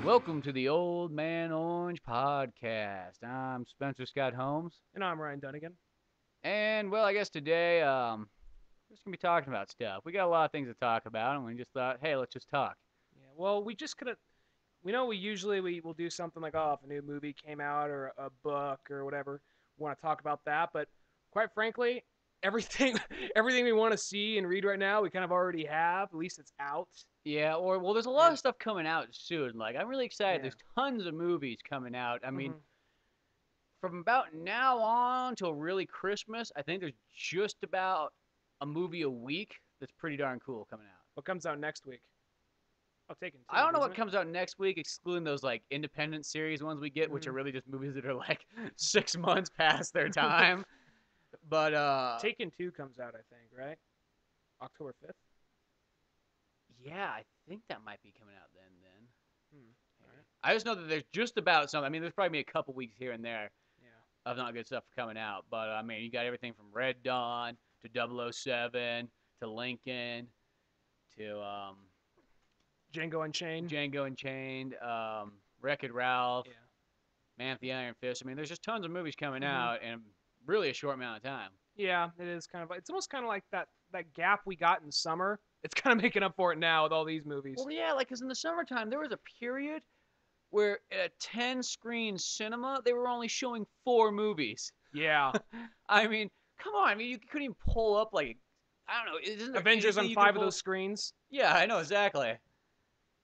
Welcome to the Old Man Orange podcast. I'm Spencer Scott Holmes, And I'm Ryan Dunigan. and well, I guess today we're just gonna be talking about stuff. We got a lot of things to talk about, and we just thought, hey, let's just talk. Yeah, well, we just could we know we usually we will do something like, oh, if a new movie came out or a book or whatever, we want to talk about that. But quite frankly, everything everything we want to see and read right now, we kind of already have. At least it's out. Yeah, or well, there's a lot And of stuff coming out soon. Like I'm really excited. yeah, There's tons of movies coming out. I mean, hmm from about now on till really Christmas, I think there's just about a movie a week that's pretty darn cool coming out. what comes out next week? Oh, Taken I Two, don't know doesn't what it? comes out next week, excluding those like independent series ones we get, which are hmm really just movies that are like 6 months past their time. But Taken Two comes out, I think, right? October 5th. yeah, I think that might be coming out then. Hmm. All Maybe. right. I just know that there's just about some. I mean, there's probably a couple weeks here and there Yeah. of not good stuff coming out, but I mean, you got everything from Red Dawn to 007 to Lincoln to Django Unchained. Django Unchained, Wreck-It Ralph, Yeah. Man with the Iron Fist. I mean, there's just tons of movies coming hmm out in really a short amount of time. Yeah, it is kind of. It's almost kind of like that gap we got in summer. It's kind of making up for it now with all these movies. Well, yeah, like, because in the summertime, there was a period where at a 10 screen cinema, they were only showing 4 movies. Yeah, I mean, come on. I mean, you couldn't even pull up, like, I don't know. Isn't there Avengers anything on you can 5 of pull? those screens. Yeah, I know, exactly.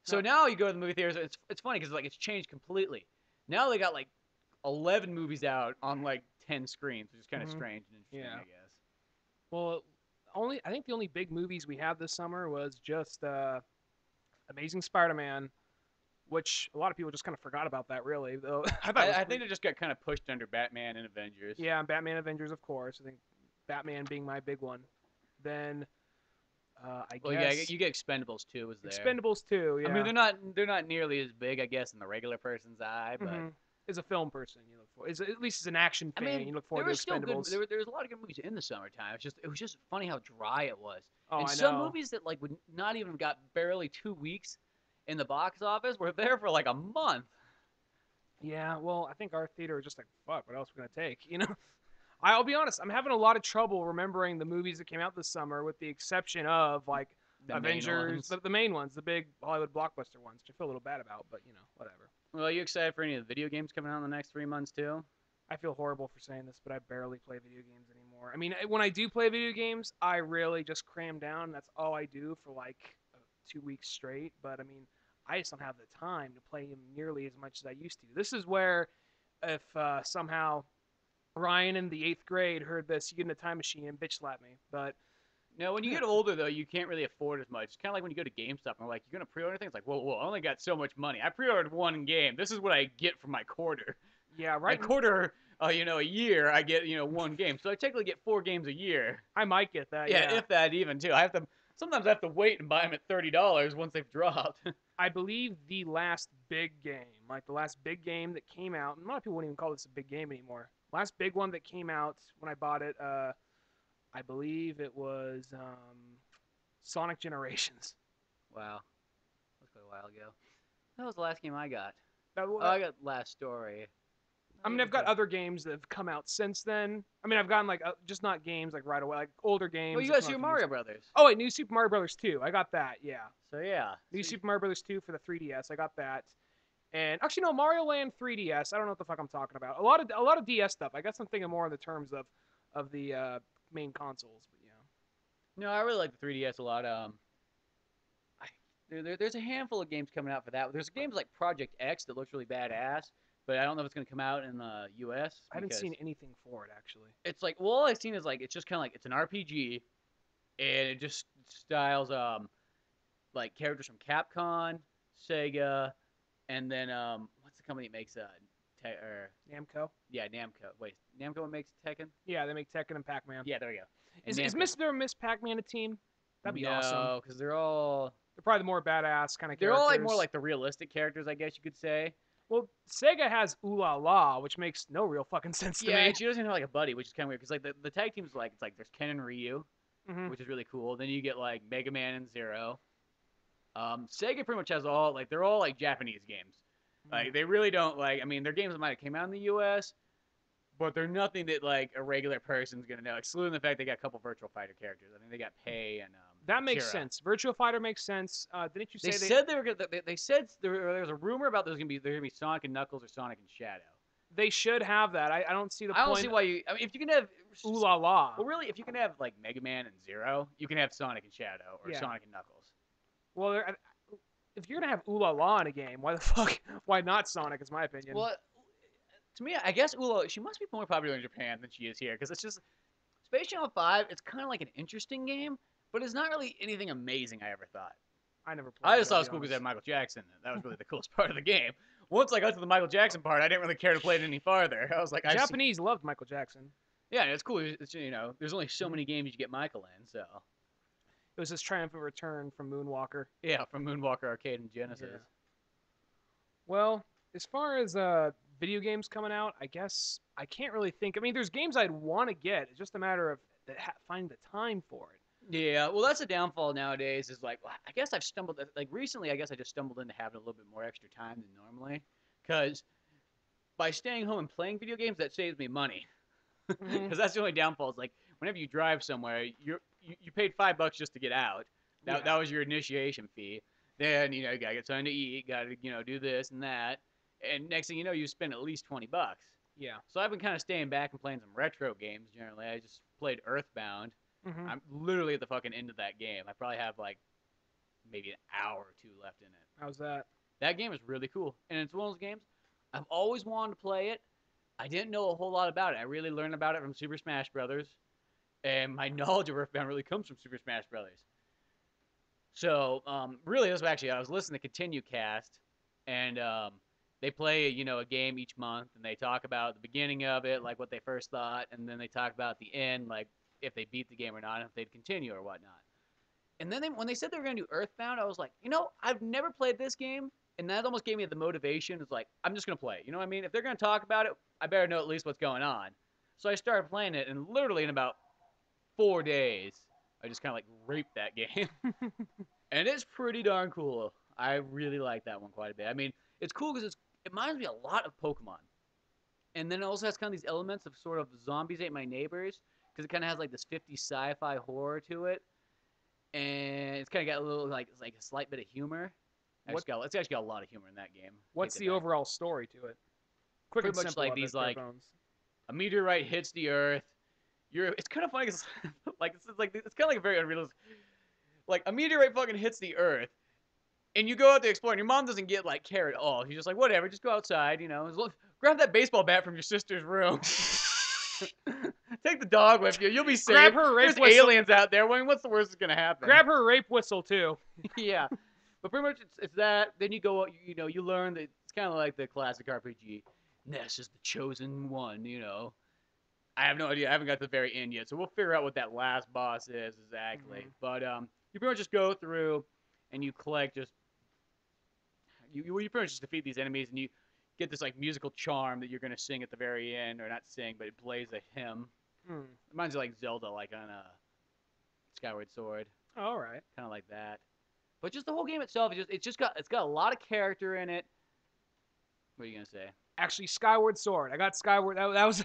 So No, now you go to the movie theaters. It's funny because, like, it's changed completely. Now they got, like, 11 movies out on, like, 10 screens, which is kind of hmm strange and interesting, yeah. I guess. Well, only I think the only big movies we had this summer was just Amazing Spider-Man, which a lot of people just kind of forgot about that. Really, though, I thought it was I think pretty. it just got kind of pushed under Batman and Avengers. Yeah, and Batman Avengers, of course. I think Batman being my big one. Then I Well, yeah, guess you get Expendables too was there. Expendables 2. I mean, Yeah. they're not nearly as big, I guess, in the regular person's eye, but hmm As a film person, you look for. At least as an action I fan, mean, you look there forward to was still good. Expendables. There was a lot of good movies in the summertime. It was just funny how dry it was, Oh, and I some know. movies that like would not even got barely 2 weeks in the box office were there for like a month. Yeah, well, I think our theater was just like, fuck, what else are we gonna take? I'll be honest, I'm having a lot of trouble remembering the movies that came out this summer, with the exception of like The main Avengers, ones. the main ones, the big Hollywood blockbuster ones, which I feel a little bad about, but whatever. Well, are you excited for any of the video games coming out in the next 3 months too? I feel horrible for saying this, but I barely play video games anymore. I mean, when I do play video games, I really just cram down. That's all I do for like 2 weeks straight. But I mean, I just don't have the time to play them nearly as much as I used to. This is where, if somehow Ryan in the 8th grade heard this, you get in a time machine and bitch slap me. But No, when you get older though, you can't really afford as much. It's kind of like when you go to GameStop and they're like, "You're gonna pre-order things." Like, whoa, I only got so much money. I pre-ordered one game. This is what I get for my quarter. yeah, My right. quarter, a year, I get one game. So I technically get 4 games a year. I might get that. Yeah, Yeah, if that even too. Sometimes I have to wait and buy them at $30 once they've dropped. I believe the last big game, like the last big game that came out. And a lot of people wouldn't even call this a big game anymore. Last big one that came out when I bought it, I believe it was Sonic Generations. Wow, that's quite a while ago. That was the last game I got. That, Oh, I got Last Story. I mean, I've got other games that have come out since then. I mean, I've gotten like just not games like right away, like older Well, games you that got come out Super a few years Mario ago. Brothers. Oh wait, New Super Mario Brothers 2. I got that. Yeah, So yeah. New So Super Mario Brothers 2 for the 3DS. I got that. And actually, no, Mario Land 3DS. I don't know what the fuck I'm talking about. A lot of DS stuff. I guess I'm thinking more in the terms of the main consoles. But yeah. no, I really like the 3DS a lot. There's a handful of games coming out for that. There's games like Project X that looks really badass, but I don't know if it's going to come out in the U.S. I haven't because seen anything for it actually. it's like, well, all I've seen is like it's just kind of like it's an RPG, and it just styles like characters from Capcom, Sega, and then what's the company that makes Namco. yeah, Namco. Wait, Namco makes Tekken? Yeah, they make Tekken and Pac-Man. Yeah, there we go. And Is Namco. Miss Pac-Man a team? That'd be awesome. No, because they're Probably the more badass kind of all like characters. more like the realistic characters, I guess you could say. Well, Sega has Ooh La La, which makes no real fucking sense to Yeah, me. and she doesn't have like a buddy, which is kind of weird because like the tag teams like it's like there's Ken and Ryu, hmm which is really cool. Then you get like Mega Man and Zero. Sega pretty much has all like they're all like Japanese games. Like they really don't like. I mean, their games might have came out in the U.S., but they're nothing that like a regular person's gonna know. Excluding the fact they got a couple Virtual Fighter characters. I think they got Pei and That makes Akira. sense. Virtua Fighter makes sense. Didn't you say They said they were gonna. They said there was a rumor about there's gonna be Sonic and Knuckles or Sonic and Shadow. they should have that? I don't see the I don't point. see why you. I mean, if you can have Ooh la la. well, really, if you can have like Mega Man and Zero, you can have Sonic and Shadow or Yeah. Sonic and Knuckles. Well, if you're gonna have ooh la la in a game, why the fuck? Why not Sonic? Is my opinion. Well, to me, I guess Ulo, she must be more popular in Japan than she is here because it's just Space Channel 5. It's kind of like an interesting game, but it's not really anything amazing I ever thought. I never played. I just thought it was cool because it had Michael Jackson. That was really the coolest part of the game. Once I got to the Michael Jackson part, I didn't really care to play it any farther. I was like, Japanese loved Michael Jackson. Yeah, it's cool. It's, you know, there's only so many games you get Michael in, so. It was his triumphant return from Moonwalker. Yeah, from Moonwalker Arcade and Genesis. Yeah. Well, as far as video games coming out, I guess I can't really think. I mean, there's games I'd want to get. It's just a matter of finding the time for it. Yeah, well, that's a downfall nowadays. Is like, I guess I've stumbled like recently. I guess I just stumbled into having a little bit more extra time than normally, because by staying home and playing video games, that saves me money. Because that's the only downfall. Is like whenever you drive somewhere, you paid $5 just to get out. That was your initiation fee. Then you gotta get something to eat, gotta do this and that, and next thing you know, you spend at least $20. Yeah. So I've been kind of staying back and playing some retro games. Generally, I just played Earthbound. Mm-hmm. I'm literally at the fucking end of that game. I probably have like maybe an hour or two left in it. How's that? That game is really cool, and it's one of those games I've always wanted to play it. I didn't know a whole lot about it. I really learned about it from Super Smash Brothers, and my knowledge of Earthbound really comes from Super Smash Brothers. So, really, this was actually, I was listening to Continue Cast, and they play, a game each month, and they talk about the beginning of it, like what they first thought, and then they talk about the end, like if they beat the game or not, and if they'd continue or whatnot. And then when they said they were going to do Earthbound, I was like, I've never played this game, and that almost gave me the motivation. It's like, I'm just going to play it. You know what I mean? If they're going to talk about it, I better know at least what's going on. So I started playing it, and literally in about 4 days, I just kind of like raped that game. And it's pretty darn cool. I really like that one quite a bit. I mean, it's cool because it reminds me a lot of Pokemon. And then it also has kind of these elements of sort of zombies ate my neighbors, because it kind of has like this 50s sci-fi horror to it. And it's kind of got a little like a slight bit of humor. It's actually got a lot of humor in that game. What's the overall story to it? Quick Pretty and much simple. like these like a meteorite hits the Earth. It's kind of funny because it's kind of like a very unrealistic. Like a meteorite fucking hits the Earth, and you go out to explore, and your mom doesn't get like care at all. She's just like, whatever, just go outside, Look, grab that baseball bat from your sister's room. Take the dog with you. You'll be safe. Grab her rape There's whistle. aliens out there. I mean, what's the worst that's gonna happen? Grab her rape whistle too. Yeah, but pretty much it's that. Then you go, you learn that it's kind of like the classic RPG. Ness is the chosen one. I have no idea. I haven't got to the very end yet, so we'll figure out what that last boss is exactly. Mm-hmm. But you pretty much just go through and you collect you pretty much just defeat these enemies, and you get this like musical charm that you're gonna sing at the very end, or not sing, but it plays a hymn. Reminds you like Zelda, like on Skyward Sword. Oh, all right. Kind of like that. But just the whole game itself, it's got a lot of character in it. What are you gonna say? Actually, Skyward Sword. I got Skyward. That was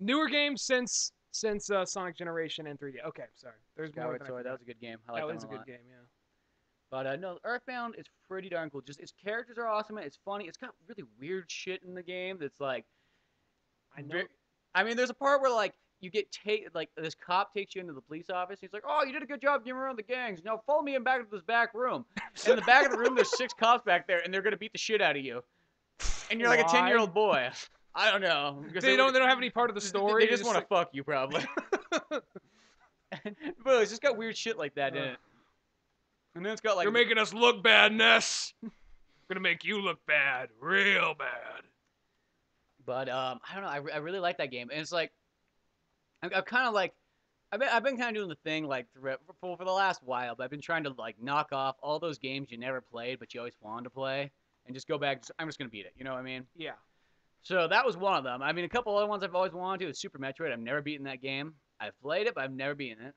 newer game since Sonic Generation and 3D. Okay, sorry. There's Skyward Sword. That was a good game. I like that was a good game. Yeah. But no, Earthbound is pretty darn cool. Just its characters are awesome. It's funny. It's got really weird shit in the game. That's like, I know. I mean, there's a part where like you get like this cop takes you into the police office. He's like, "Oh, you did a good job getting around the gangs. Now follow me back to this back room." In the back of the room, there's 6 cops back there, and they're gonna beat the shit out of you. And you're like a 10-year-old boy. I don't know. They don't have any part of the story. They just want to fuck you, probably. But it's just got weird shit like that in it. And then it's got like... You're making us look bad, Ness. We're gonna make you look bad. Real bad. But, I don't know. I really like that game. And it's like... I'm kind of like... I've been kind of doing the thing, like, for the last while. But I've been trying to, like, knock off all those games you never played, but you always wanted to play. And just go back. I'm just going to beat it. You know what I mean? Yeah. So that was one of them. I mean, a couple other ones I've always wanted to is Super Metroid. I've never beaten that game. I've played it, but I've never beaten it.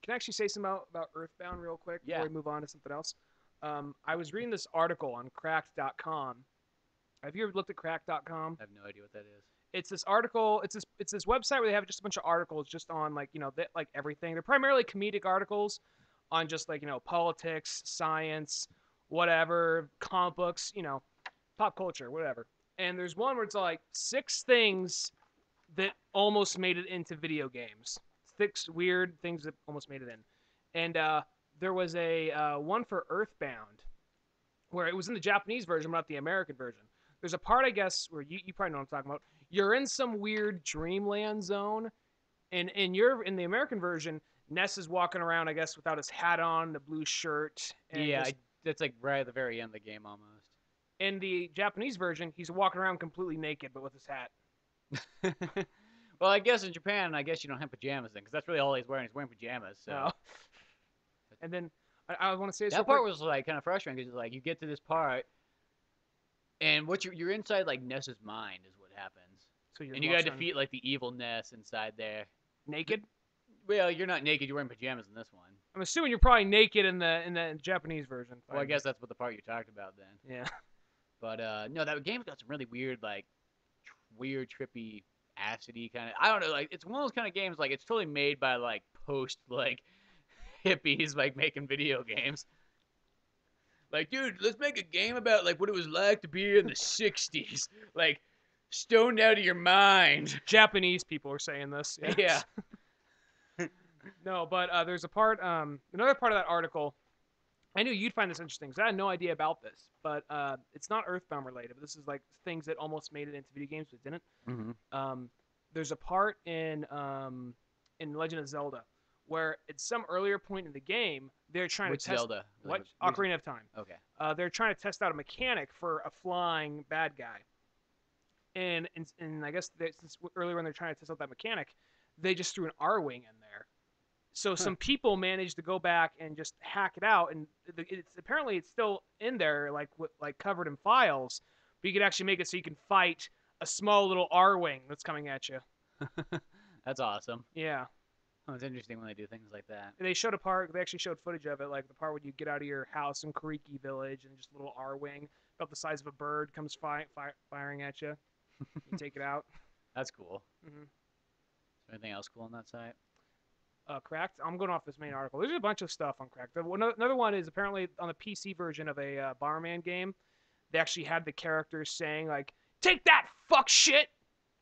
Can I actually say something about Earthbound real quick before Yeah. we move on to something else? I was reading this article on cracked.com, Have you ever looked at crack.com? I have no idea what that is. It's this article. It's this website where they have just a bunch of articles just on like like everything. They're primarily comedic articles on just like politics, science, whatever, comic books, pop culture, whatever. And there's one where it's like 6 things that almost made it into video games. 6 weird things that almost made it in. And there was a one for Earthbound where it was in the Japanese version, but not the American version. There's a part, I guess, where you probably know what I'm talking about. You're in some weird dreamland zone, and in the American version, Ness is walking around, I guess, without his hat on, the blue shirt. And Yeah, that's like right at the very end of the game almost. In the Japanese version, he's walking around completely naked, but with his hat. Well, I guess in Japan, I guess you don't have pajamas then, because that's really all he's wearing. He's wearing pajamas. So. Oh. And then I want to say this that part was like kind of frustrating because like you get to this part, and what you're inside like Ness's mind is what happens. So and you gotta defeat like the evil Ness inside there. Naked? Well, you're not naked. You're wearing pajamas in this one. I'm assuming you're probably naked in the Japanese version. Well, I guess that's what the part you talked about then. Yeah. But no, that game's got some really weird like weird trippy acidy kind of. I don't know. Like it's one of those kind of games like it's totally made by like post like hippies like making video games. Like, dude, let's make a game about like what it was like to be in the '60s, like stoned out of your mind. Japanese people are saying this. Yeah. No, but there's a part, another part of that article. I knew you'd find this interesting because I had no idea about this, but it's not Earthbound related. But this is like things that almost made it into video games but didn't. Mm-hmm. There's a part in Legend of Zelda where at some earlier point in the game they're trying Which to test Zelda? what Ocarina of Time. Okay. They're trying to test out a mechanic for a flying bad guy, and I guess since earlier when they're trying to test out that mechanic, they just threw an R-wing in there. So some people managed to go back and just hack it out, and apparently it's still in there, like covered in files. But you can actually make it so you can fight a small little R-wing that's coming at you. That's awesome. Yeah. Oh, it's interesting when they do things like that. They showed a part. They actually showed footage of it, like the part where you get out of your house in Kariki Village and just a little R-wing about the size of a bird comes firing at you. You take it out. That's cool. Mm-hmm. Is there anything else cool on that site? Cracked. I'm going off this main article. There's a bunch of stuff on Cracked. Another one is apparently on the PC version of a Bomberman game. They actually had the characters saying like, "Take that, fuck shit,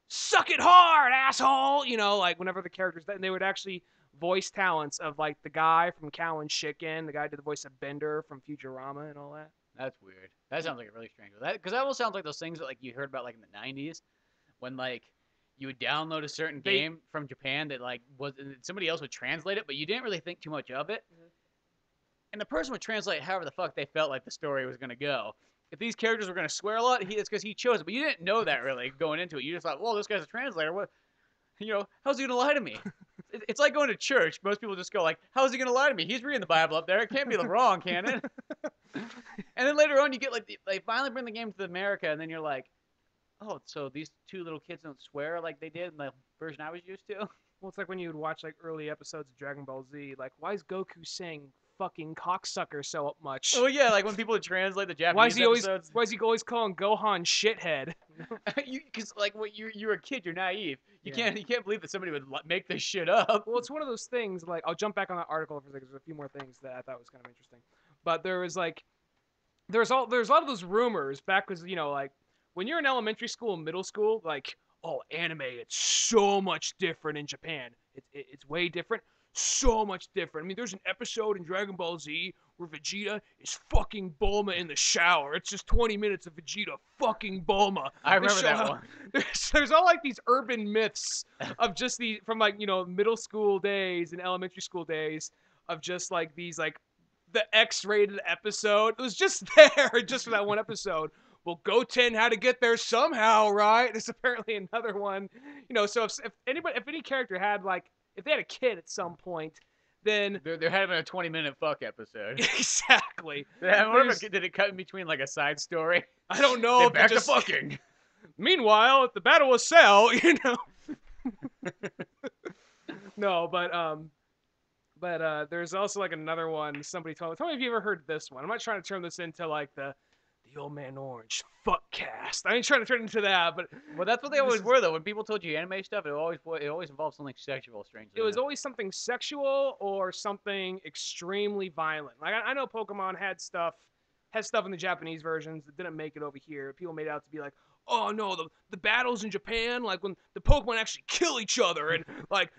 suck it hard, asshole." Like whenever the characters, and they would actually voice talents of like the guy from Cow and Chicken, the guy who did the voice of Bender from Futurama and all that. That's weird. That sounds like a really strange one. Because that almost sounds like those things that like you heard about like in the '90s, when like you would download a certain game from Japan that like somebody else would translate it, but you didn't really think too much of it. Mm-hmm. And the person would translate however the fuck they felt like the story was gonna go. If these characters were gonna swear a lot, it's because he chose it. But you didn't know that really going into it. You just thought, well, this guy's a translator. What, how's he gonna lie to me? It's like going to church. Most people just go like, how's he gonna lie to me? He's reading the Bible up there. It can't be the wrong, can it? And then later on, you get like they finally bring the game to America, and then you're like, oh, so these two little kids don't swear like they did in the version I was used to? Well, it's like when you would watch like early episodes of Dragon Ball Z. Like, why is Goku saying fucking cocksucker so much? Oh yeah, like when people would translate the Japanese episodes. Why is he always calling Gohan shithead? Because like when you're a kid, you're naive. You can't believe that somebody would make this shit up. Well, it's one of those things. Like, I'll jump back on that article for a second. There's a few more things that I thought was kind of interesting. But there's a lot of those rumors back because like when you're in elementary school and middle school, like, oh, anime, it's so much different in Japan. It's way different. So much different. I mean, there's an episode in Dragon Ball Z where Vegeta is fucking Bulma in the shower. It's just 20 minutes of Vegeta fucking Bulma. I remember that one. There's all like these urban myths of just from like, middle school days and elementary school days of just like these like the X-rated episode. It was just there just for that one episode. Well, Goten had to get there somehow, right? There's apparently another one. So if any character had like, if they had a kid at some point, then they're having a 20-minute fuck episode. Exactly. Did it cut in between like a side story? I don't know. Back to fucking. Meanwhile, at the Battle of Cell, No, but there's also like another one. Somebody told me if you ever heard this one. I'm not trying to turn this into like the The Old Man Orange fuck cast. I ain't trying to turn into that, but Well, that's what they always were, though. When people told you anime stuff, it always involved something sexual, strangely it was enough. always something sexual or something extremely violent. Like I know Pokemon has stuff in the Japanese versions that didn't make it over here. People made it out to be like, oh no, the battles in Japan, like when the Pokemon actually kill each other, and like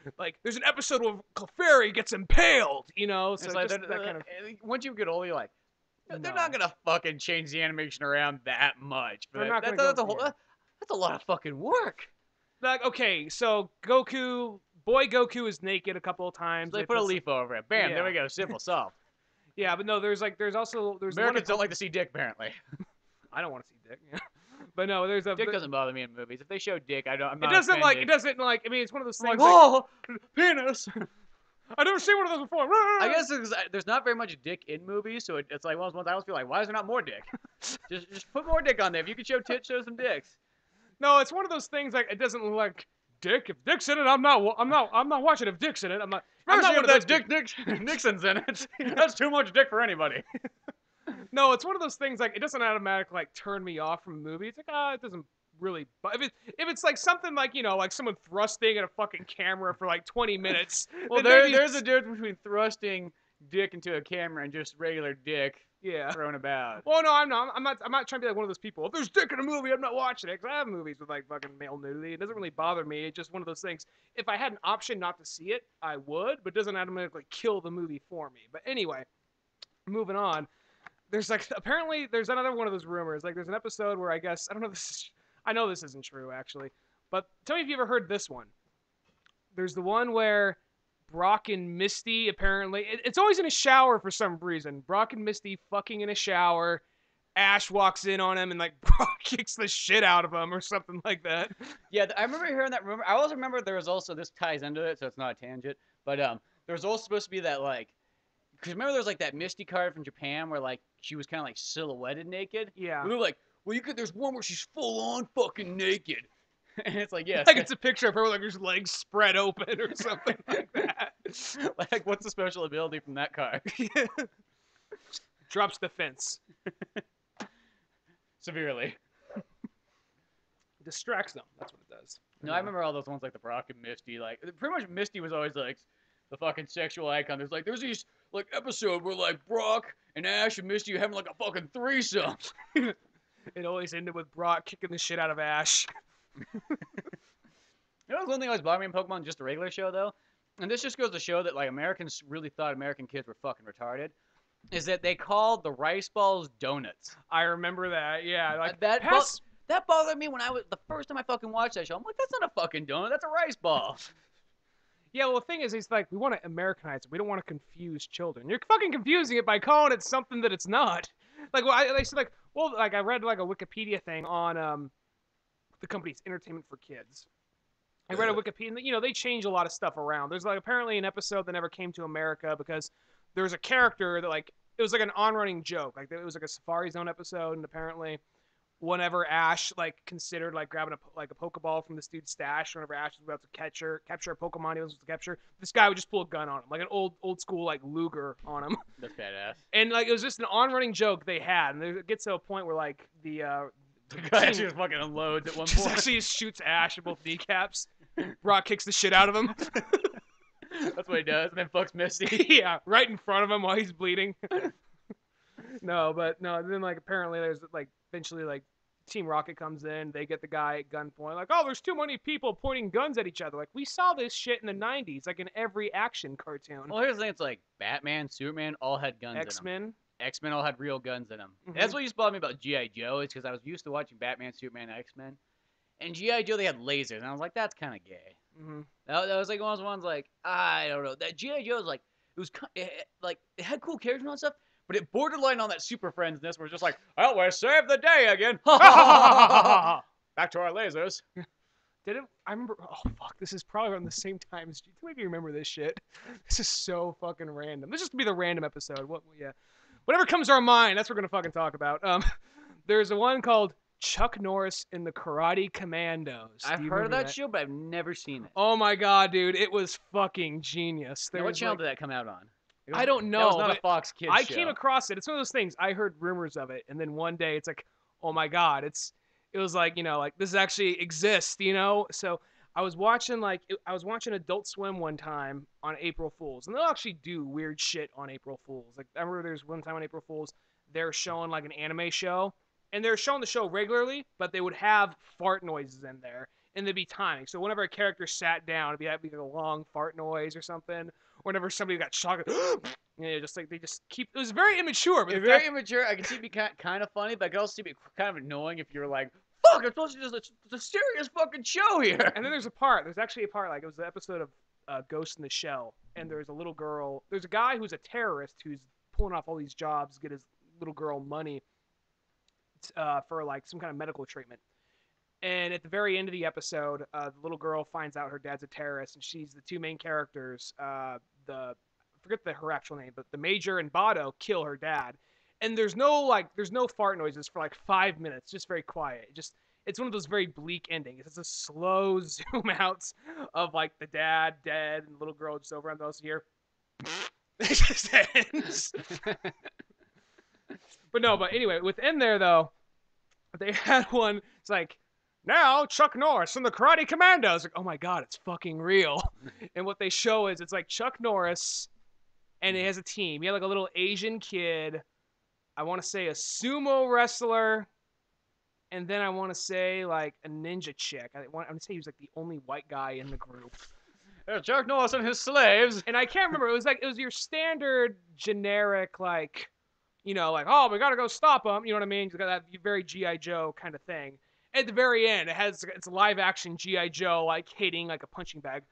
there's an episode where Clefairy gets impaled, you know. So It's like just that kind of. once you get older, you're like, they're No. not gonna fucking change the animation around that much. They're But not that's, gonna that's go- a whole. yeah. That's a lot of fucking work. Like, okay, so Goku, boy Goku is naked a couple of times. So they put a leaf over it. Bam, there we go. Simple, solved. Yeah, but no, there's also Americans don't like to see dick, apparently. I don't want to see dick. Yeah. But no, there's a Dick doesn't bother me in movies. If they show dick, I'm not it doesn't offended. like I mean it's one of those I'm things. like, oh, penis. I never seen one of those before. I guess there's not very much dick in movies, so it's like one of those ones I always feel like, why is there not more dick? just put more dick on there. If you can show tits, show some dicks. No, it's one of those things like it doesn't look like dick. If dick's in it, I'm not watching. If dick's in it, I'm not Especially one if of those that dick Nixon's in it. That's too much dick for anybody. No, it's one of those things like it doesn't automatically like turn me off from a movie. It's like it doesn't really. But if it's like something like like someone thrusting at a fucking camera for like 20 minutes. Well, there's a difference between thrusting dick into a camera and just regular dick thrown about. Well, no, I'm not. I'm not trying to be like one of those people. If there's dick in a movie, I'm not watching it. Because I have movies with like fucking male nudity. It doesn't really bother me. It's just one of those things. If I had an option not to see it, I would. But it doesn't automatically kill the movie for me. But anyway, moving on. There's apparently there's another one of those rumors. Like there's an episode where I guess I know this isn't true actually, but tell me if you ever heard this one. There's the one where Brock and Misty apparently it's always in a shower for some reason. Brock and Misty fucking in a shower. Ash walks in on him and like Brock kicks the shit out of him or something like that. Yeah, I remember hearing that rumor. I also remember there was also this ties into it, so it's not a tangent. But there was also supposed to be that like. Because remember there was like that Misty card from Japan where like she was kind of like silhouetted naked? Yeah. We were like, well, there's one where she's full on fucking naked. And it's like, yes. Like it's a picture of her with like her legs spread open or something like that. Like, what's the special ability from that card? Drops the fence. Severely. Distracts them. That's what it does. No, I remember all those ones like the Brock and Misty. Like, pretty much Misty was always like the fucking sexual icon. There's these like episode where like Brock and Ash and Misty are having like a fucking threesome. It always ended with Brock kicking the shit out of Ash. One thing always bothered me in Pokemon, just the regular show though, and this just goes to show that like Americans really thought American kids were fucking retarded, is that they called the rice balls donuts. I remember that. Yeah, like that bothered me when the first time I fucking watched that show. I'm like, that's not a fucking donut, that's a rice ball. Yeah, well, the thing is, it's like we want to Americanize it. We don't want to confuse children. You're fucking confusing it by calling it something that it's not. Like, well, they said, like, well, like I read like a Wikipedia thing on the company's Entertainment for Kids. I read a Wikipedia, and they change a lot of stuff around. There's like apparently an episode that never came to America because there's a character that like it was like an on-running joke. Like it was like a Safari Zone episode, and apparently whenever Ash like considered like grabbing a Pokeball from this dude's stash, whenever Ash was about to capture a Pokemon he was supposed to capture, this guy would just pull a gun on him, like an old school like Luger on him. That's badass. And like it was just an on-running joke they had, and it gets to a point where like the guy actually just fucking unloads at one just point. actually shoots Ash in both kneecaps. Brock kicks the shit out of him. That's what he does, and then fucks Misty. Yeah, right in front of him while he's bleeding. No, then like apparently there's like eventually like Team Rocket comes in, they get the guy at gunpoint, like, oh, there's too many people pointing guns at each other. Like, we saw this shit in the 90s, like in every action cartoon. Well, here's the thing, it's like Batman, Superman all had guns in them. X-Men. X-Men all had real guns in them. Mhm. That's what used to bother me about G.I. Joe, is because I was used to watching Batman, Superman, and X-Men. And G.I. Joe, they had lasers, and I was like, that's kind of gay. Mm-hmm. That was like one of those ones, like, I don't know. That G.I. Joe is like, it had cool characters and all that stuff, but it borderline on that Super Friends-ness where it's just like, well, we saved the day again. Back to our lasers. Did it? I remember. Oh fuck! This is probably around the same time as. Maybe you remember this shit. This is so fucking random. This just be the random episode. What? Yeah. Whatever comes to our mind, that's what we're gonna fucking talk about. There's a one called Chuck Norris in the Karate Commandos. I've heard of that show, but I've never seen it. Oh my god, dude! It was fucking genius. Now, what channel did that come out on? I don't That was know, not a but Fox Kids I show. came across it. It's one of those things. I heard rumors of it, and then one day it's like, oh my god, it was like, like this actually exists, So I was watching Adult Swim one time on April Fools, and they'll actually do weird shit on April Fools. Like I remember there's one time on April Fools they're showing like an anime show, and they're showing the show regularly, but they would have fart noises in there, and they'd be timing. So whenever a character sat down, it'd be like a long fart noise or something. Whenever somebody got shocked, just like they just keep. It was very immature, but it's very immature. I can see it be kind of funny, but I can also see it be kind of annoying if you're like, "Fuck, I'm supposed to just it's a serious fucking show here." And then there's actually a part like it was the episode of Ghost in the Shell, and there's a little girl. There's a guy who's a terrorist who's pulling off all these jobs to get his little girl money for like some kind of medical treatment. And at the very end of the episode, the little girl finds out her dad's a terrorist, and she's the two main characters. I forget her actual name, but the Major and Bado kill her dad. And there's no fart noises for like 5 minutes, just very quiet. It's one of those very bleak endings. It's a slow zoom outs of like the dad dead and the little girl just over on those here. It just ends. But anyway, within there though, they had one. It's like, now Chuck Norris from the Karate Commandos. Like, oh my god, it's fucking real. And what they show is it's like Chuck Norris, and it has a team. You have like a little Asian kid. I want to say a sumo wrestler, and then I want to say like a ninja chick. I'm gonna say he was like the only white guy in the group. Chuck Norris and his slaves. And I can't remember. It was your standard generic like, like, oh, we gotta go stop them. You know what I mean? You got that very G.I. Joe kind of thing. At the very end, it's live action G.I. Joe like hitting like a punching bag.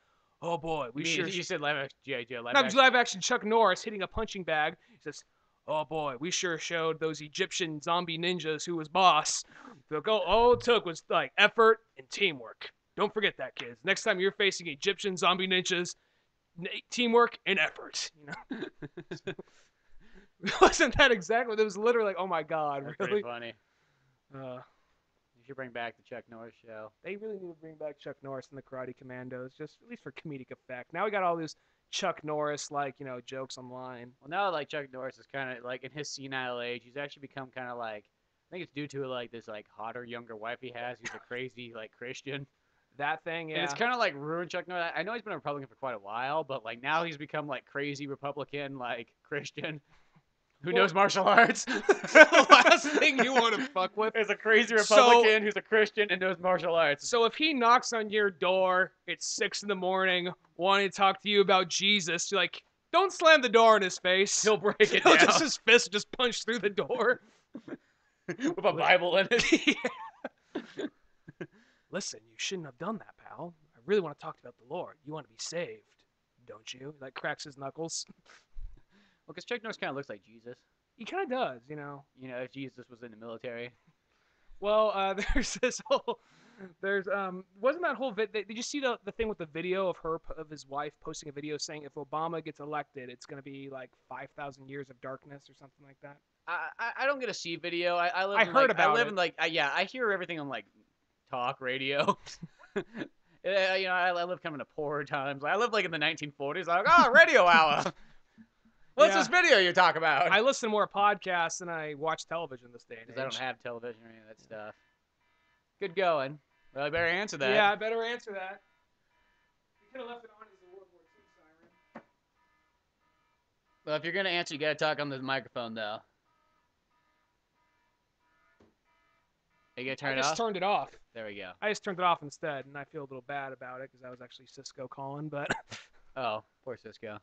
Oh boy, You said live action G.I. Joe. Live action Chuck Norris hitting a punching bag. He says, oh boy, we sure showed those Egyptian zombie ninjas who was boss. All it took was like effort and teamwork. Don't forget that, kids. Next time you're facing Egyptian zombie ninjas, teamwork and effort. Wasn't that exactly? It was literally like, oh my god, That's really pretty funny. You should bring back the Chuck Norris show. They really need to bring back Chuck Norris and the Karate Commandos, just at least for comedic effect. Now we got all these Chuck Norris jokes online. Well, now like Chuck Norris is kind of like in his senile age, he's actually become kind of like, I think it's due to like this like hotter younger wife he has, who's a crazy like Christian. That thing, yeah. And it's kind of like ruined Chuck Norris. I know he's been a Republican for quite a while, but like now he's become like crazy Republican like Christian. Who knows martial arts? The last thing you want to fuck with is a crazy Republican who's a Christian and knows martial arts. So if he knocks on your door at 6 a.m, wanting to talk to you about Jesus, you're like, don't slam the door in his face. He'll break it down. Just his fist just punch through the door. With a Bible in it. Listen, you shouldn't have done that, pal. I really want to talk about the Lord. You want to be saved, don't you? Like cracks his knuckles. Well, because Chuck Norris kind of looks like Jesus. He kind of does, if Jesus was in the military. Well, there's this whole, wasn't that whole did you see the thing with the video of his wife posting a video saying if Obama gets elected, it's going to be like 5,000 years of darkness or something like that? I don't get to see video. I hear everything on like talk radio. I live kind of in a poorer times. I live like in the 1940s. I'm like, radio hour. What's this video you talk about? I listen to more podcasts than I watch television this day and age. Because I don't have television or any of that stuff. Good going. Well, I better answer that. Yeah, I better answer that. You could have left it on as a World War II siren. Well, if you're going to answer, you got to talk on the microphone, though. Are you going to turn it off? I just turned it off. There we go. I just turned it off instead, and I feel a little bad about it because that was actually Cisco calling, but... Oh, poor Cisco.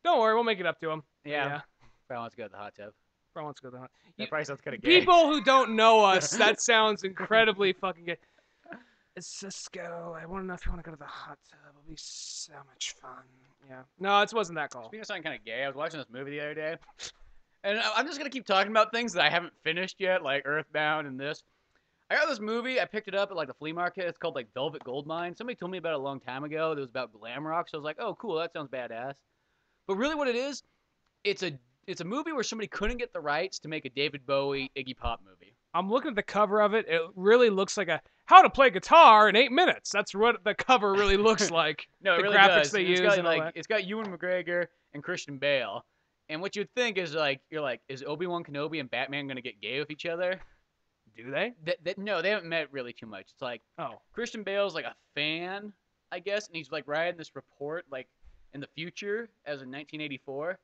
Don't worry, we'll make it up to him. Yeah. Probably wants to go to the hot tub. Probably wants to go to the hot tub. That probably sounds kind of gay. People who don't know us, that sounds incredibly fucking gay. It's Cisco. I want to know if you want to go to the hot tub. It'll be so much fun. Yeah. No, it wasn't that call. Speaking of something kind of gay, I was watching this movie the other day. And I'm just going to keep talking about things that I haven't finished yet, like Earthbound and this. I got this movie. I picked it up at like the flea market. It's called like Velvet Goldmine. Somebody told me about it a long time ago. It was about glam rock. So I was like, oh, cool. That sounds badass. But really what it is, it's a movie where somebody couldn't get the rights to make a David Bowie, Iggy Pop movie. I'm looking at the cover of it. It really looks like a how to play guitar in 8 minutes. That's what the cover really looks like. No, it the really graphics does. they use. It's got Ewan McGregor and Christian Bale. And what you'd think is like you're like, is Obi-Wan Kenobi and Batman gonna get gay with each other? Do they? No, they haven't met really too much. It's like Oh. Christian Bale's like a fan, I guess, and he's like writing this report like in the future as in 1984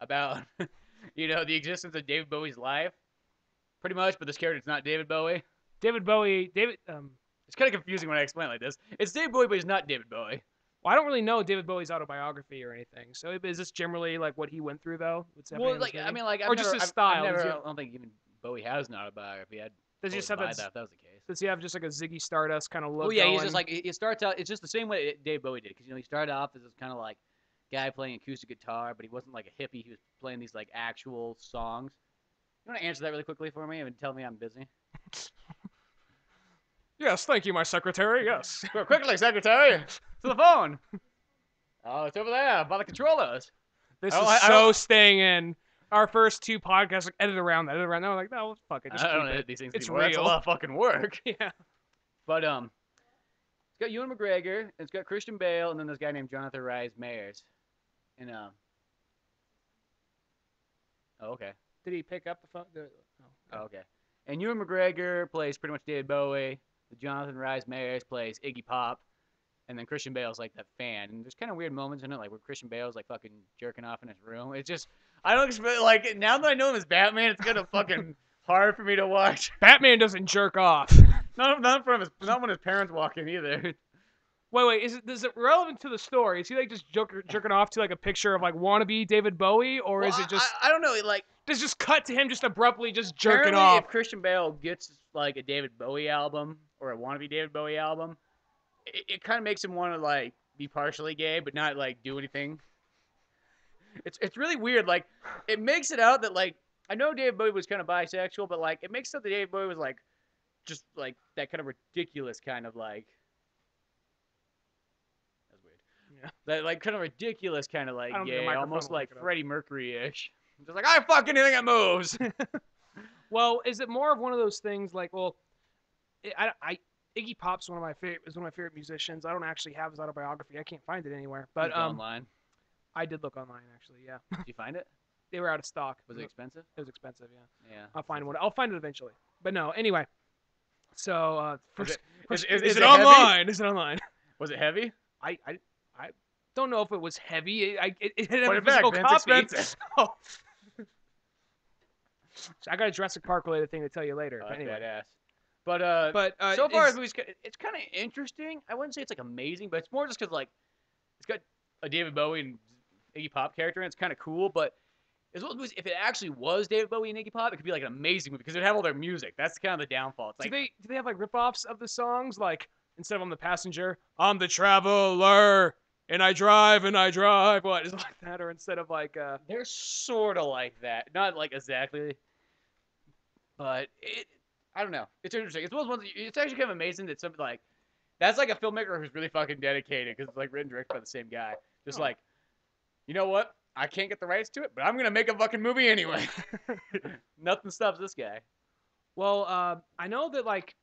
about the existence of David Bowie's life, pretty much. But this character's not David Bowie. David Bowie. It's kind of confusing when I explain it like this. It's David Bowie, but he's not David Bowie. Well, I don't really know David Bowie's autobiography or anything. So is this generally like what he went through though? Well, like I mean, like or just his style. I don't think even Bowie has an autobiography. Does he just have that if that was the case? Does he have just like a Ziggy Stardust kind of look? Oh yeah, going? he's just like it starts out. It's just the same way Dave Bowie did, because he started off as this kind of like guy playing acoustic guitar, but he wasn't like a hippie. He was playing these like actual songs. You want to answer that really quickly for me and tell me I'm busy? Yes, thank you, my secretary. Yes. Quickly, secretary, to the phone. Oh, it's over there by the controllers. This is staying in. Our first 2 podcasts like, edit around that. I'm like, no, fuck it. Just I don't keep edit it. these things. It's real. That's a lot of fucking work. Yeah. But it's got Ewan McGregor, it's got Christian Bale, and then this guy named Jonathan Rhys Meyers. And Oh, okay. Did he pick up the phone? Oh, okay. And Ewan McGregor plays pretty much David Bowie. The Jonathan Rhys Meyers plays Iggy Pop. And then Christian Bale's like that fan. And there's kind of weird moments in it, like where Christian Bale's like fucking jerking off in his room. It's just, I don't expect, like, now that I know him as Batman, it's kind of fucking hard for me to watch. Batman doesn't jerk off. Not when his parents walk in either. Wait, is it relevant to the story? Is he like just jerking off to like a picture of like wannabe David Bowie, or is it just? I don't know. Like, does just cut to him just abruptly just jerking apparently off? If Christian Bale gets like a David Bowie album or a wannabe David Bowie album, it kind of makes him want to like be partially gay, but not like do anything. It's really weird. Like, it makes it out that like I know David Bowie was kind of bisexual, but like it makes it out that David Bowie was like just like that kind of ridiculous kind of like. Yeah. That like kind of ridiculous kind of like gay, almost like Freddie Mercury-ish. Just like, I fuck anything that moves. Well, is it more of one of those things like, well, Iggy Pop's one of my favorite musicians. I don't actually have his autobiography. I can't find it anywhere. But online. I did look online actually. Yeah. Did you find it? They were out of stock. Was it expensive? It was expensive. Yeah. Yeah. I'll find one. I'll find it eventually. But no. Anyway. So is it it online? Heavy? Is it online? Was it heavy? I don't know if it was heavy. It had a a physical copy. Oh. So I got a Jurassic Park related thing to tell you later. Oh, anyway. badass. But so far as movies, it's kind of interesting. I wouldn't say it's like amazing, but it's more just because like it's got a David Bowie and Iggy Pop character, and it's kind of cool. But as well as if it actually was David Bowie and Iggy Pop, it could be like an amazing movie because it'd have all their music. That's kind of the downfall. It's like, do they have like rip-offs of the songs? Like instead of I'm the passenger, I'm the traveler. And I drive. What is it like that? Or instead of like they're sort of like that, not like exactly, but I don't know. It's interesting. It's actually kind of amazing that something like that's like a filmmaker who's really fucking dedicated because it's like written and directed by the same guy. Just like, you know what? I can't get the rights to it, but I'm gonna make a fucking movie anyway. Nothing stops this guy. Well, I know that like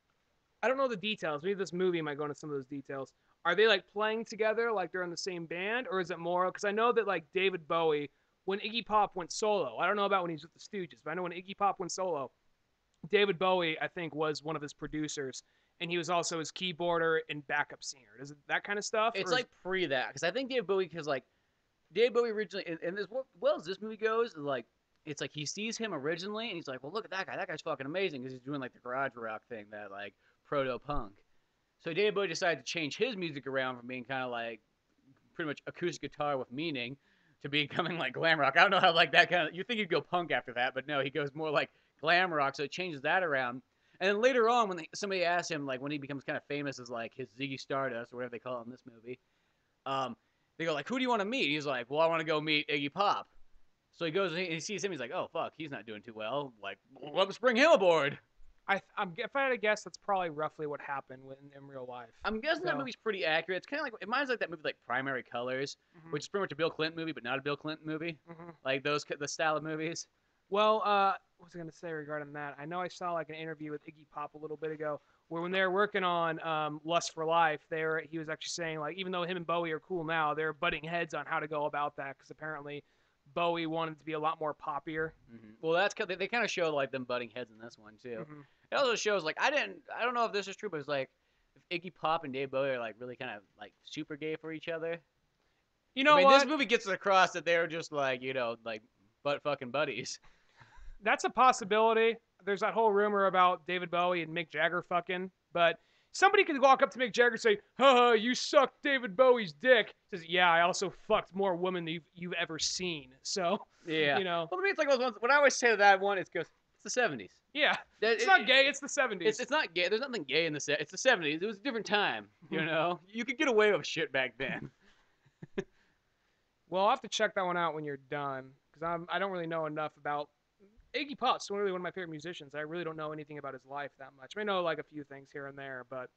I don't know the details. Maybe this movie might go into some of those details. Are they like playing together, like they're in the same band, or is it more? Because I know that like David Bowie, when Iggy Pop went solo, I don't know about when he's with the Stooges, but I know when Iggy Pop went solo, David Bowie I think was one of his producers, and he was also his keyboarder and backup singer. Is it that kind of stuff? It's like pre that, because I think David Bowie, David Bowie originally, and as well as this movie goes, like it's like he sees him originally, and he's like, well, look at that guy. That guy's fucking amazing because he's doing like the garage rock thing, that like proto punk. So David Bowie decided to change his music around from being kind of like pretty much acoustic guitar with meaning to becoming like glam rock. I don't know how like that kind of, you think he'd go punk after that, but no, he goes more like glam rock. So it changes that around. And then later on, when somebody asks him, like when he becomes kind of famous as like his Ziggy Stardust or whatever they call it in this movie, they go like, who do you want to meet? He's like, well, I want to go meet Iggy Pop. So he goes and he sees him. He's like, oh fuck, he's not doing too well. Like, let's bring him aboard. If I had to guess, that's probably roughly what happened in real life. I'm guessing that movie's pretty accurate. It's kind of like, it reminds like that movie like Primary Colors, which is pretty much a Bill Clinton movie, but not a Bill Clinton movie. Like the style of movies. Well, what was I going to say regarding that? I know I saw like an interview with Iggy Pop a little bit ago, where when they were working on Lust for Life, he was actually saying like even though him and Bowie are cool now, they're butting heads on how to go about that because apparently Bowie wanted to be a lot more poppier. Well, that's they kind of show like them butting heads in this one too. It also shows like I don't know if this is true, but it's like if Iggy Pop and Dave Bowie are like really kind of like super gay for each other. You know I mean, what? this movie gets across that they're just like like butt fucking buddies. That's a possibility. There's that whole rumor about David Bowie and Mick Jagger fucking, but somebody could walk up to Mick Jagger and say, haha, you sucked David Bowie's dick. He says, yeah, I also fucked more women than you've ever seen. So, Yeah. you know. Well, I mean, it's like when I always say to that one, it's because it's the 70s. Yeah. It's not gay, it's the 70s. It's not gay. There's nothing gay in the set. It's the 70s. It was a different time, you know? You could get away with shit back then. Well, I'll have to check that one out when you're done because I don't really know enough about Iggy Pop's really one of my favorite musicians. I really don't know anything about his life that much. I know like a few things here and there, but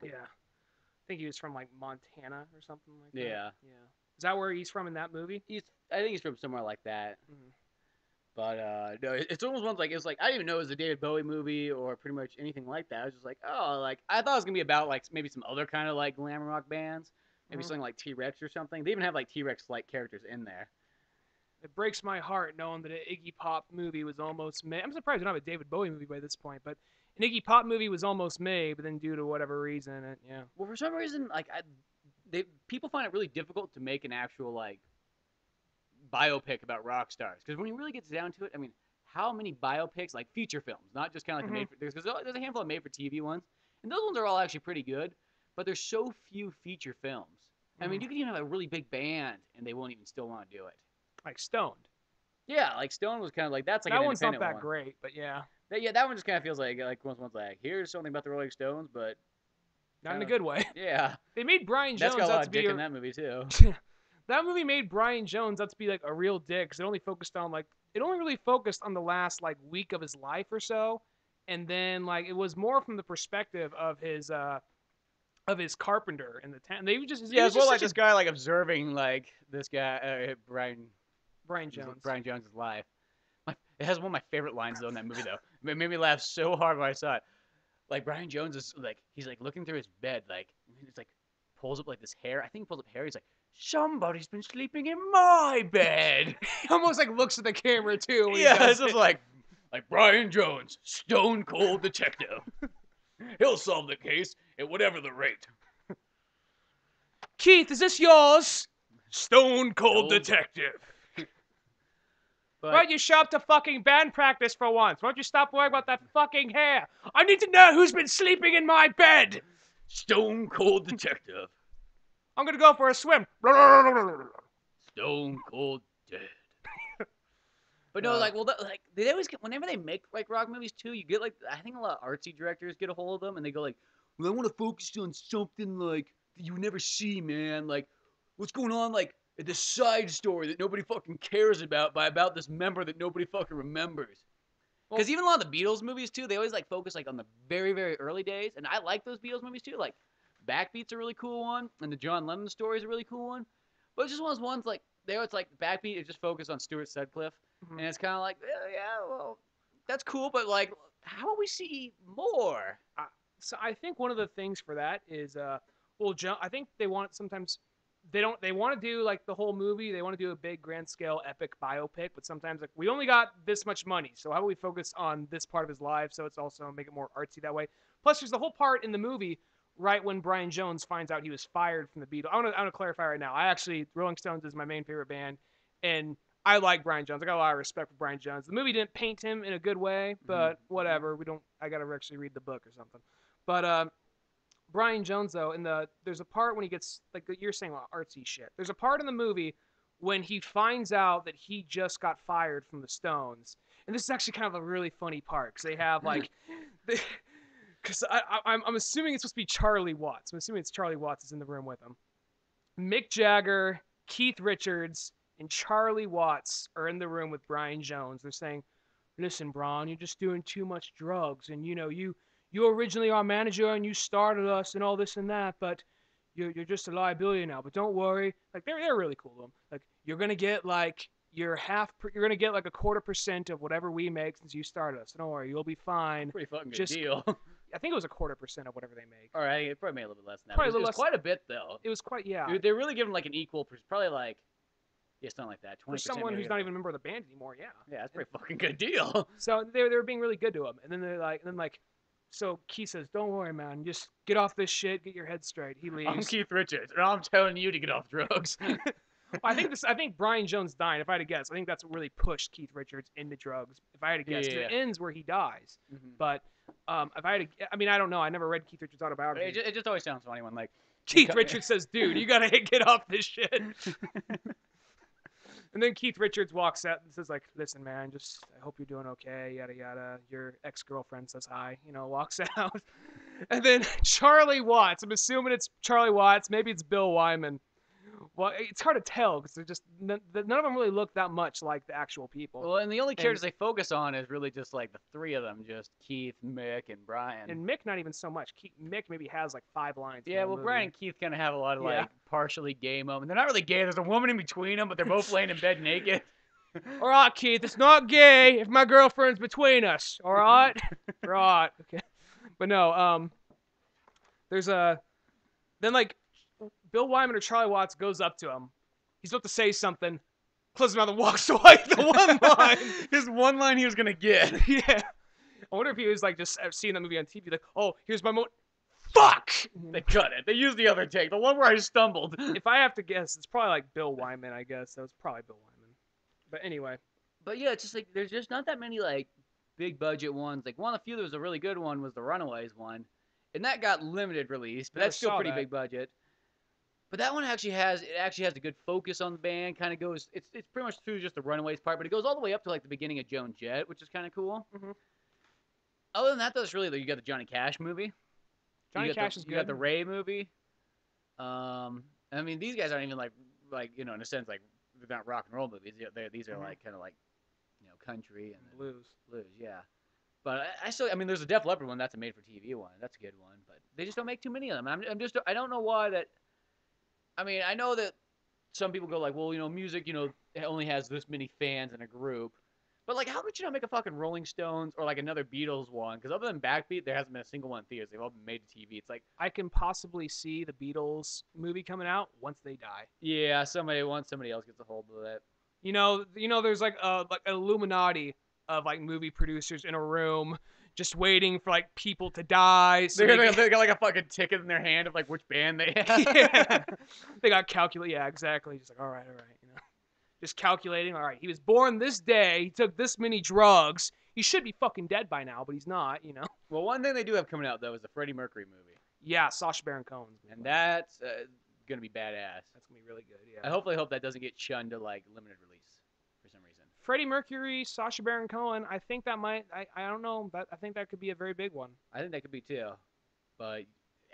yeah. I think he was from like Montana or something like that. Yeah. Yeah. Is that where he's from in that movie? I think he's from somewhere like that. But no, it's almost one like it's like I didn't even know it was a David Bowie movie or pretty much anything like that. I was just like, oh, like I thought it was gonna be about like maybe some other kind of like glam rock bands, maybe something like T-Rex or something. They even have like T-Rex like characters in there. It breaks my heart knowing that an Iggy Pop movie was almost made. I'm surprised we don't have a David Bowie movie by this point, but an Iggy Pop movie was almost made, but then due to whatever reason, yeah. Well, for some reason, like people find it really difficult to make an actual like biopic about rock stars because when you really gets down to it, I mean, how many biopics, like feature films, not just kind of like the made for, there's a handful of made for TV ones, and those ones are all actually pretty good, but there's so few feature films. I mean, you can even have a really big band and they won't even still want to do it. Like Stoned. Yeah, like Stone was kind of like that's like that an one's not independent that great, but yeah. That one just kind of feels like one's like here's something about the Rolling Stones, but not in a good way. Yeah, they made Brian Jones. That's got a lot of dick in that movie too. That movie made Brian Jones out to be like a real dick because it only really focused on the last like week of his life or so, and then like it was more from the perspective of his carpenter in the town. They just it's more like this guy like observing like this guy Brian Jones's life. It has one of my favorite lines though in that movie though. It made me laugh so hard when I saw it. Like Brian Jones is like he's like looking through his bed like he's like pulls up like this hair. I think he pulls up hair. He's like, somebody's been sleeping in my bed. He almost like looks at the camera too. Yeah, it's just like Brian Jones, stone cold detective. He'll solve the case at whatever the rate. Keith, is this yours? Stone cold detective. Why don't you show up to fucking band practice for once? Why don't you stop worrying about that fucking hair? I need to know who's been sleeping in my bed. Stone cold detective. I'm gonna go for a swim. Stone cold dead. But no, like, well, like they always get whenever they make like rock movies too. You get like I think a lot of artsy directors get a hold of them and they go like, well, I want to focus on something like that you would never see, man. Like, what's going on like this side story that nobody fucking cares about this member that nobody fucking remembers. Because even a lot of the Beatles movies too, they always like focus like on the very very early days, and I like those Beatles movies too. Like, Backbeat's a really cool one, and the John Lennon story is a really cool one. But it's just one of those ones like it's like Backbeat is just focused on Stuart Sutcliffe. And it's kind of like, yeah, well, that's cool, but like, how about we see more? So I think one of the things for that is, I think they want sometimes they want to do like the whole movie. They want to do a big grand scale epic biopic, but sometimes like we only got this much money, so how about we focus on this part of his life? So it's also make it more artsy that way. Plus, there's the whole part in the movie right when Brian Jones finds out he was fired from the Beatles. I want to clarify right now. Rolling Stones is my main favorite band, and I like Brian Jones. I got a lot of respect for Brian Jones. The movie didn't paint him in a good way, but whatever. I got to actually read the book or something. But Brian Jones, though, there's a part when he gets, like you're saying, artsy shit. There's a part in the movie when he finds out that he just got fired from the Stones. And this is actually kind of a really funny part because they have, like, because I'm assuming it's supposed to be Charlie Watts. I'm assuming it's Charlie Watts is in the room with him. Mick Jagger, Keith Richards, and Charlie Watts are in the room with Brian Jones. They're saying, listen, Brian, you're just doing too much drugs. And, you're originally our manager and you started us and all this and that, but you're just a liability now. But don't worry. Like, they're really cool to him. Like, you're going to get, like, you're gonna get like a 1/4% of whatever we make since you started us. So don't worry, you'll be fine. Pretty fucking good Just deal. I think it was a 1/4% of whatever they make. All right, it probably made a little bit less than that. Probably But a little it was less. quite a bit though. It was quite, yeah. Dude, they're really giving like an equal, probably like, yeah, something like that. 20%. For someone who's maybe. not even a member of the band anymore, yeah. Yeah, that's a pretty fucking good deal. So they were being really good to him, and then so Keith says, "Don't worry, man. Just get off this shit. Get your head straight." He leaves. I'm Keith Richards, and I'm telling you to get off drugs. I think Brian Jones dying. If I had to guess, I think that's what really pushed Keith Richards into drugs. If I had to guess, 'cause Yeah. it ends where he dies. Mm-hmm. But if I had to, I mean, I don't know. I never read Keith Richards' autobiography. It just always sounds funny when like Keith Richards says, "Dude, you gotta get off this shit." And then Keith Richards walks out and says, like, "Listen, man, just I hope you're doing okay. Yada yada." Your ex-girlfriend says hi. Walks out. And then Charlie Watts. I'm assuming it's Charlie Watts. Maybe it's Bill Wyman. Well, it's hard to tell because they're just none of them really look that much like the actual people. Well, and the only characters they focus on is really just like the three of them, just Keith, Mick, and Brian. And Mick, not even so much. Mick maybe has like 5 lines. Yeah, well, Brian and Keith kind of have a lot of like partially gay moments. They're not really gay. There's a woman in between them, but they're both laying in bed naked. All right, Keith, it's not gay if my girlfriend's between us. All right, right, okay. But no, there's then like Bill Wyman or Charlie Watts goes up to him. He's about to say something, closes his mouth and walks away. The one line, his one line he was gonna get. Yeah. I wonder if he was like just seeing that movie on TV, like, oh, here's my moment. Fuck! They cut it. They used the other take, the one where I stumbled. If I have to guess, it's probably like Bill Wyman. I guess that was probably Bill Wyman. But anyway. But yeah, it's just like there's just not that many like big budget ones. Like one of the few that was a really good one was the Runaways one, and that got limited release, but that's still pretty big budget. But that one actually has a good focus on the band. Kind of goes, it's pretty much through just the Runaways part, but it goes all the way up to like the beginning of Joan Jett, which is kind of cool. Mm-hmm. Other than that, though, it's really you got the Johnny Cash movie. Johnny Cash is good. You got the Ray movie. I mean, these guys aren't even like in a sense like they're not rock and roll movies. These are like kind of like country and blues, yeah. But I mean, there's a Def Leppard one. That's a made-for-TV one. That's a good one. But they just don't make too many of them. I don't know why that. I mean, I know that some people go like, well, music, it only has this many fans in a group. But, like, how could you not make a fucking Rolling Stones or, like, another Beatles one? Because other than Backbeat, there hasn't been a single one in theaters. They've all been made to TV. It's like... I can possibly see the Beatles movie coming out once they die. Yeah, somebody else gets a hold of it. There's, like an Illuminati of, like, movie producers in a room just waiting for, like, people to die. So they got, like, a fucking ticket in their hand of, like, which band they have. Yeah. They got calculated. Yeah, exactly. Just like, all right. Just calculating. All right, he was born this day. He took this many drugs. He should be fucking dead by now, but he's not. Well, one thing they do have coming out though is the Freddie Mercury movie. Yeah, Sacha Baron Cohen's movie. And that's gonna be badass. That's gonna be really good. Yeah. I hopefully hope that doesn't get shunned to like limited release for some reason. Freddie Mercury, Sacha Baron Cohen. I think that might. I don't know, but I think that could be a very big one. I think that could be too. But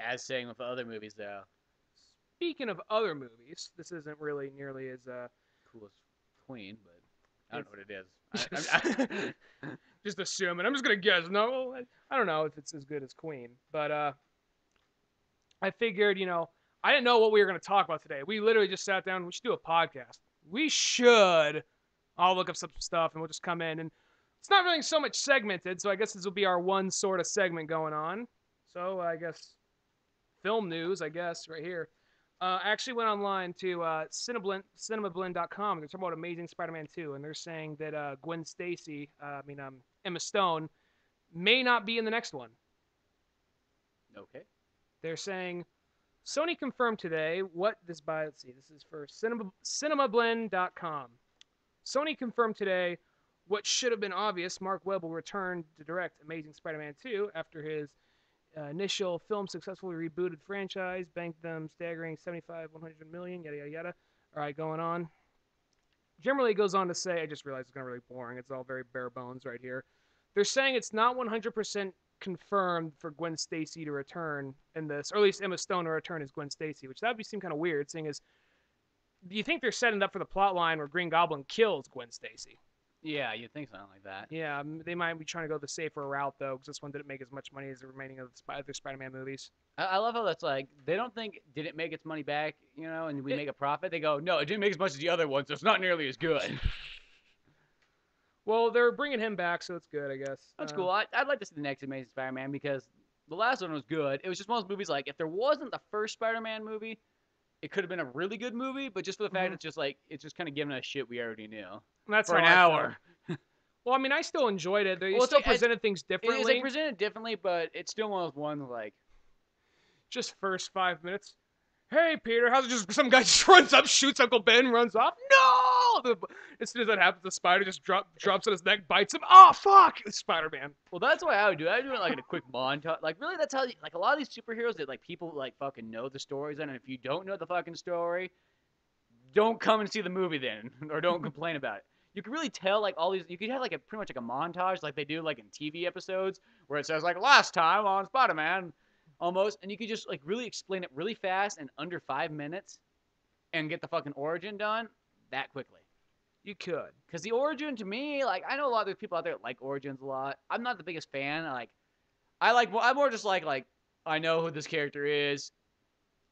as saying with other movies though. Speaking of other movies, this isn't really nearly as cool as Queen, but I don't know what it is. Just assuming. I'm just gonna guess. No, I don't know if it's as good as Queen, but I figured, I didn't know what we were gonna talk about today. We literally just sat down. We should do a podcast. I'll look up some stuff and we'll just come in, and it's not really so much segmented. So I guess this will be our one sort of segment going on. So I guess film news. I guess right here. I actually went online to cinemablend.com. They're talking about Amazing Spider-Man 2, and they're saying that Gwen Stacy, Emma Stone, may not be in the next one. Okay. They're saying Sony confirmed today this is for cinemablend.com. Sony confirmed today what should have been obvious. Mark Webb will return to direct Amazing Spider-Man 2 after his initial film successfully rebooted franchise, banked them staggering 75, 100 million, yada, yada, yada. All right, going on. Generally goes on to say, I just realized it's kind of really boring. It's all very bare bones right here. They're saying it's not 100% confirmed for Gwen Stacy to return in this, or at least Emma Stone to return as Gwen Stacy, which that would seem kind of weird, seeing as, do you think they're setting up for the plot line where Green Goblin kills Gwen Stacy? Yeah, you'd think something like that. Yeah, they might be trying to go the safer route though, because this one didn't make as much money as the remaining of the other Spider-Man movies. I love how that's like they don't think did it make its money back, and we It, make a profit. They go, no, it didn't make as much as the other one, so it's not nearly as good. well, they're bringing him back, so it's good, I guess. That's cool. I'd like to see the next Amazing Spider-Man because the last one was good. It was just one of those movies like if there wasn't the first Spider-Man movie, it could have been a really good movie, but just for the fact it's just kind of giving us shit we already knew That's for how an I felt. hour. Well, I mean, I still enjoyed it. They Well, still presented things differently. It's like presented differently, but it's still one of those ones like just first 5 minutes. Hey, Peter, how's it just some guy just runs up, shoots Uncle Ben, runs off? No! As soon as that happens, the spider just drops on his neck, bites him. Oh, fuck! Spider-Man. Well, that's why I would do it. I would do it like in a quick montage. Like, really, that's how, like, a lot of these superheroes that, like, people, like, fucking know the stories in. And if you don't know the fucking story, don't come and see the movie then. Or don't complain about it. You can really tell, like, all these, you could have, like, pretty much like a montage, like they do, like, in TV episodes, where it says, like, last time on Spider-Man, almost. And you could just, like, really explain it really fast in under 5 minutes and get the fucking origin done that quickly. You could. Because the origin, to me, like, I know a lot of people out there that like origins a lot. I'm not the biggest fan. I'm more just like, I know who this character is.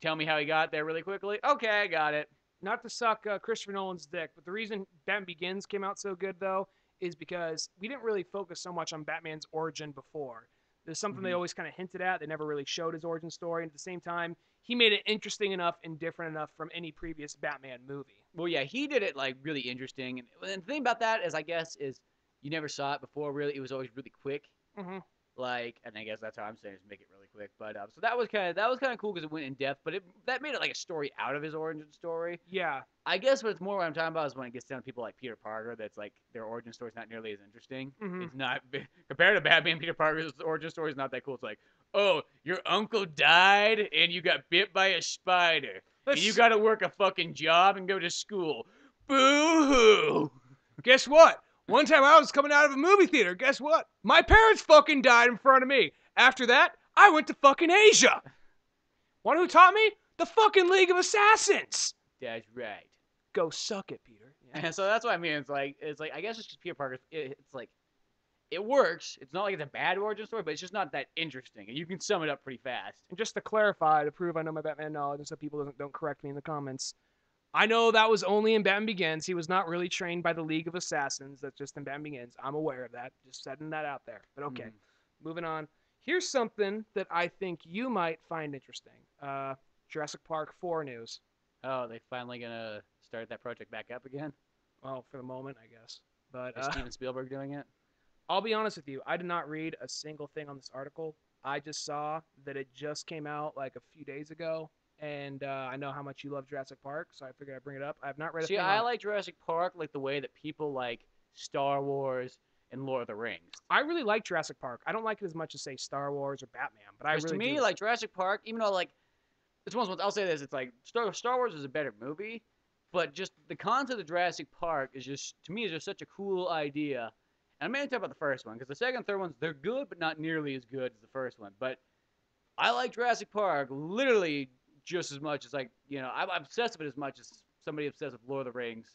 Tell me how he got there really quickly. Okay, I got it. Not to suck Christopher Nolan's dick, but the reason Batman Begins came out so good, though, is because we didn't really focus so much on Batman's origin before. There's something they always kind of hinted at. They never really showed his origin story. And at the same time, he made it interesting enough and different enough from any previous Batman movie. Well, yeah, he did it, like, really interesting. And the thing about that is, I guess, is you never saw it before, really. It was always really quick. Mm-hmm. Like, and I guess that's how I'm saying is make it really quick. But so that was kind of cool because it went in depth. But that made it like a story out of his origin story. Yeah. I guess what I'm talking about is when it gets down to people like Peter Parker. That's like their origin story is not nearly as interesting. Mm-hmm. It's not compared to Batman. Peter Parker's origin story is not that cool. It's like, oh, your uncle died and you got bit by a spider. And you got to work a fucking job and go to school. Boo hoo! Guess what? One time I was coming out of a movie theater. Guess what? My parents fucking died in front of me. After that, I went to fucking Asia. Want who taught me? The fucking League of Assassins. That's right. Go suck it, Peter. Yeah. And so that's what I mean. It's like I guess it's just Peter Parker. It's like it works. It's not like it's a bad origin story, but it's just not that interesting. And you can sum it up pretty fast. And just to clarify, to prove I know my Batman knowledge, and so people don't correct me in the comments, I know that was only in Batman Begins. He was not really trained by the League of Assassins. That's just in Batman Begins. I'm aware of that. Just setting that out there. But okay, moving on. Here's something that I think you might find interesting. Jurassic Park 4 news. Oh, they finally gonna start that project back up again? Well, for the moment, I guess. But is Steven Spielberg doing it? I'll be honest with you. I did not read a single thing on this article. I just saw that it just came out like a few days ago. And I know how much you love Jurassic Park, so I figured I'd bring it up. I have not read a thing. I like Jurassic Park like the way that people like Star Wars and Lord of the Rings. I really like Jurassic Park. I don't like it as much as, say, Star Wars or Batman, but I really to me, do. like Jurassic Park, even though like it's one of those, I'll say this, it's like Star Wars is a better movie, but just the concept of Jurassic Park is just, to me, is just such a cool idea. And I'm mainly talking about the first one, because the second and third ones, they're good, but not nearly as good as the first one. But I like Jurassic Park literally just as much as, like, I'm obsessed with it as much as somebody obsessed with Lord of the Rings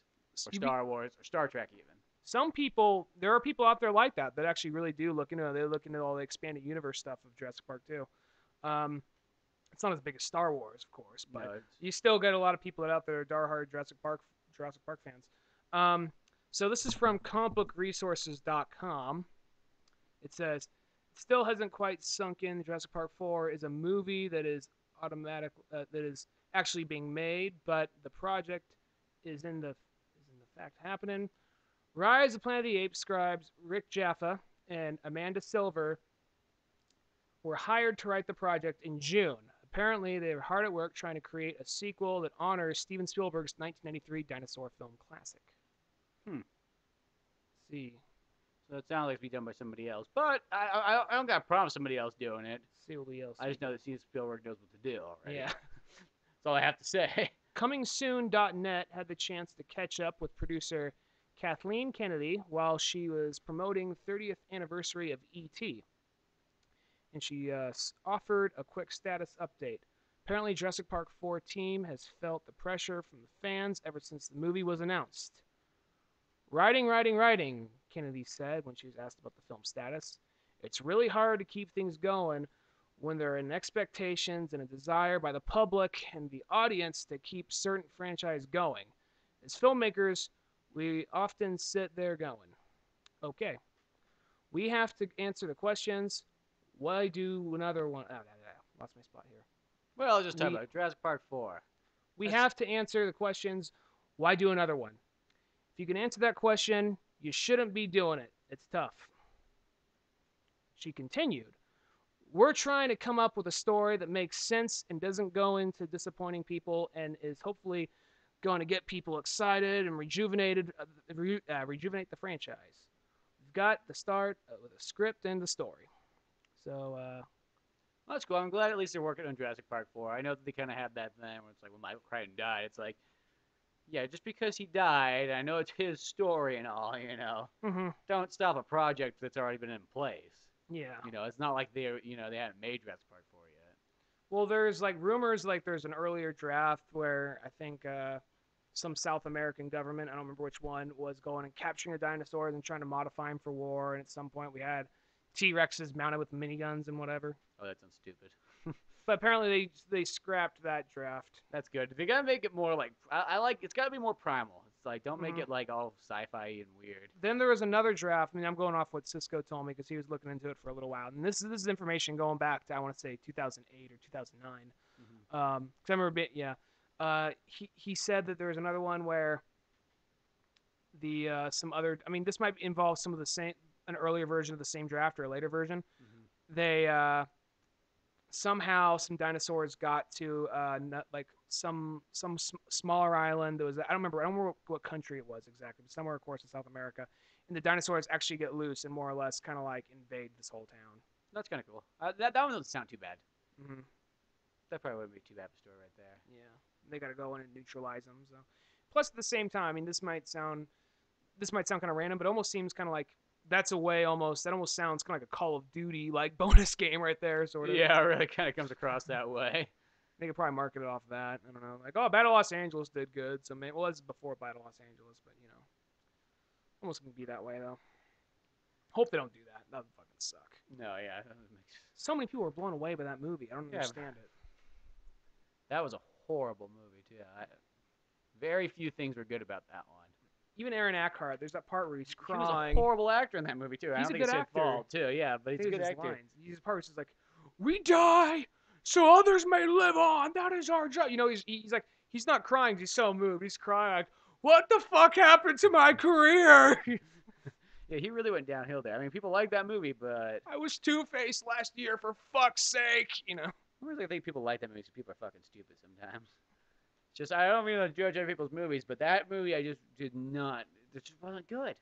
or Star Wars or Star Trek even. Some people, there are people out there like that actually really do look into all the expanded universe stuff of Jurassic Park too. It's not as big as Star Wars, of course, but you still get a lot of people out there are diehard Jurassic Park fans. So this is from comicbookresources.com. It says, it still hasn't quite sunk in. Jurassic Park 4 is a movie that is that is actually being made, but the project is in the fact happening. Rise of Planet of the Apes scribes Rick Jaffa and Amanda Silver were hired to write the project in June. Apparently, they were hard at work trying to create a sequel that honors Steven Spielberg's 1993 dinosaur film classic. Let's see. So it sounds like it's be done by somebody else, but I don't got a problem with somebody else doing it. See what else. I just know that Steven Spielberg knows what to do already. Yeah. That's all I have to say. ComingSoon.net had the chance to catch up with producer Kathleen Kennedy while she was promoting 30th anniversary of E.T. And she offered a quick status update. Apparently, Jurassic Park 4 team has felt the pressure from the fans ever since the movie was announced. Writing, Kennedy said when she was asked about the film's status. It's really hard to keep things going when there are an expectations and a desire by the public and the audience to keep certain franchise going. As filmmakers, we often sit there going, okay, we have to answer the questions. Why do another one? Lost my spot here. Well, I'll just talk We about Jurassic Park 4. we have to answer the questions. Why do another one? If you can answer that question, you shouldn't be doing it. It's tough. She continued, we're trying to come up with a story that makes sense and doesn't go into disappointing people and is hopefully going to get people excited and rejuvenate the franchise. We've got to start with a script and the story. So, Well, that's cool. I'm glad at least they're working on Jurassic Park 4. I know that they kind of had that thing where it's like, when Michael Crichton died, it's like, yeah, just because he died, I know it's his story and all, don't stop a project that's already been in place. yeah. It's not like they hadn't made Jurassic Park 4 yet. Well, there's like rumors like there's an earlier draft where I think some South American government, I don't remember which one, was going and capturing the dinosaurs and trying to modify them for war. And at some point we had T-Rexes mounted with miniguns and whatever. Oh, that sounds stupid. But apparently they scrapped that draft. That's good. They gotta make it more like I like. It's gotta be more primal. It's like don't make it like all sci-fi and weird. Then there was another draft. I mean, I'm going off what Cisco told me because he was looking into it for a little while. And this is information going back to I want to say 2008 or 2009. Because I remember, he said that there was another one where the some other. I mean, this might involve some of the same an earlier version of the same draft or a later version. They somehow some dinosaurs got to like some smaller island. There was I don't remember what country it was exactly, but somewhere of course in South America, and the dinosaurs actually get loose and more or less kind of like invade this whole town. That's kind of cool. That one doesn't sound too bad. That probably wouldn't be too bad of a story right there. Yeah, they got to go in and neutralize them. So, plus at the same time, I mean, this might sound kind of random, but it almost seems kind of like that almost sounds kind of like a Call of Duty like bonus game right there, sort of. Yeah, it really kind of comes across that way. They could probably market it off that. I don't know, like, oh, Battle Los Angeles did good, so maybe it's before Battle Los Angeles, but almost gonna be that way though. Hope they don't do that. That would fucking suck. No, yeah. So many people were blown away by that movie. I don't understand it. That was a horrible movie too. Very few things were good about that one. Even Aaron Eckhart, there's that part where he's crying. He was a horrible actor in that movie too. I don't think it's his fault too. Yeah, but he's a good actor. He's part where he's like, "We die, so others may live on. That is our job." He's like, he's not crying. He's so moved. He's crying like, "What the fuck happened to my career?" Yeah, he really went downhill there. I mean, people like that movie, but I was Two-Faced last year for fuck's sake. I really think people like that movie. So people are fucking stupid sometimes. Just I don't mean to judge other people's movies, but that movie I just did not. It just wasn't good.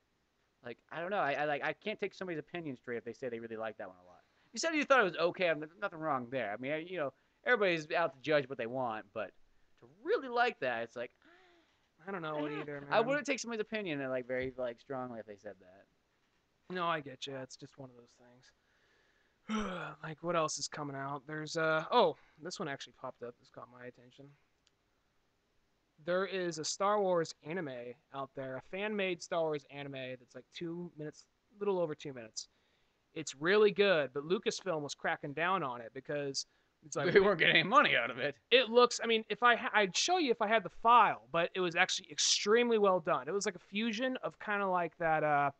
Like I don't know. I can't take somebody's opinion straight if they say they really like that one a lot. You said you thought it was okay. There's nothing wrong there. I mean, everybody's out to judge what they want, but to really like that, it's like I don't know either. Man. I wouldn't take somebody's opinion very strongly if they said that. No, I get you. It's just one of those things. Like what else is coming out? There's this one actually popped up. This caught my attention. There is a Star Wars anime out there, a fan-made Star Wars anime that's like 2 minutes, little over 2 minutes. It's really good, but Lucasfilm was cracking down on it because it's like we weren't getting any money out of it. It looks, I mean, I'd show you if I had the file, but it was actually extremely well done. It was like a fusion of kind of like that,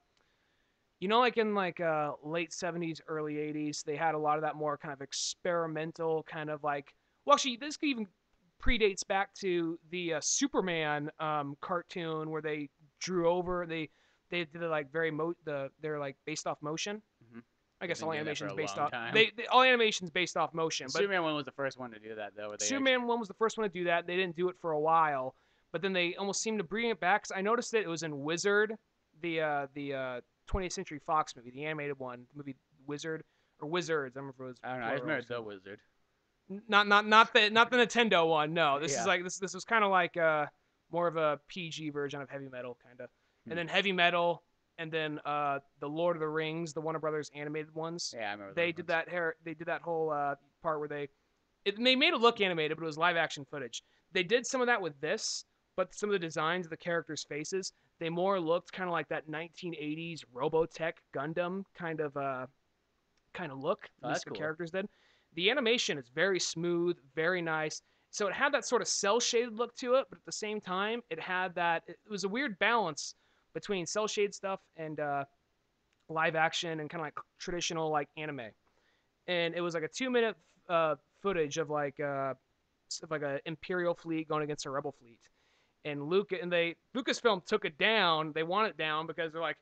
like in late 70s, early 80s, they had a lot of that more kind of experimental kind of like, well, actually, this could even predates back to the Superman cartoon where they drew over they did it like they're like based off motion. I guess all animation's based off all animation's based off motion. The Superman one was the first one to do that though. Superman one was the first one to do that. They didn't do it for a while, but then they almost seemed to bring it back. 'Cause I noticed that it was in Wizard, the 20th Century Fox movie, the animated one, the movie Wizard or Wizards. I don't remember if it was. I don't know. I just remember the Wizard. Not the Nintendo one. No, this is like this was kind of like more of a PG version of Heavy Metal, kind of, and then Heavy Metal, and then the Lord of the Rings, the Warner Brothers animated ones. Yeah, I remember. They did that They did that whole part where they made it look animated, but it was live action footage. They did some of that with this, but some of the designs of the characters' faces, they more looked kind of like that 1980s Robotech Gundam kind of look. At Oh, least that's the cool. characters did. The animation is very smooth, very nice. So it had that sort of cell shaded look to it, but at the same time, it had that. It was a weird balance between cell shade stuff and live action and kind of like traditional like anime. And it was like a 2 minute footage of like a Imperial fleet going against a Rebel fleet. And Lucasfilm took it down. They want it down because they're like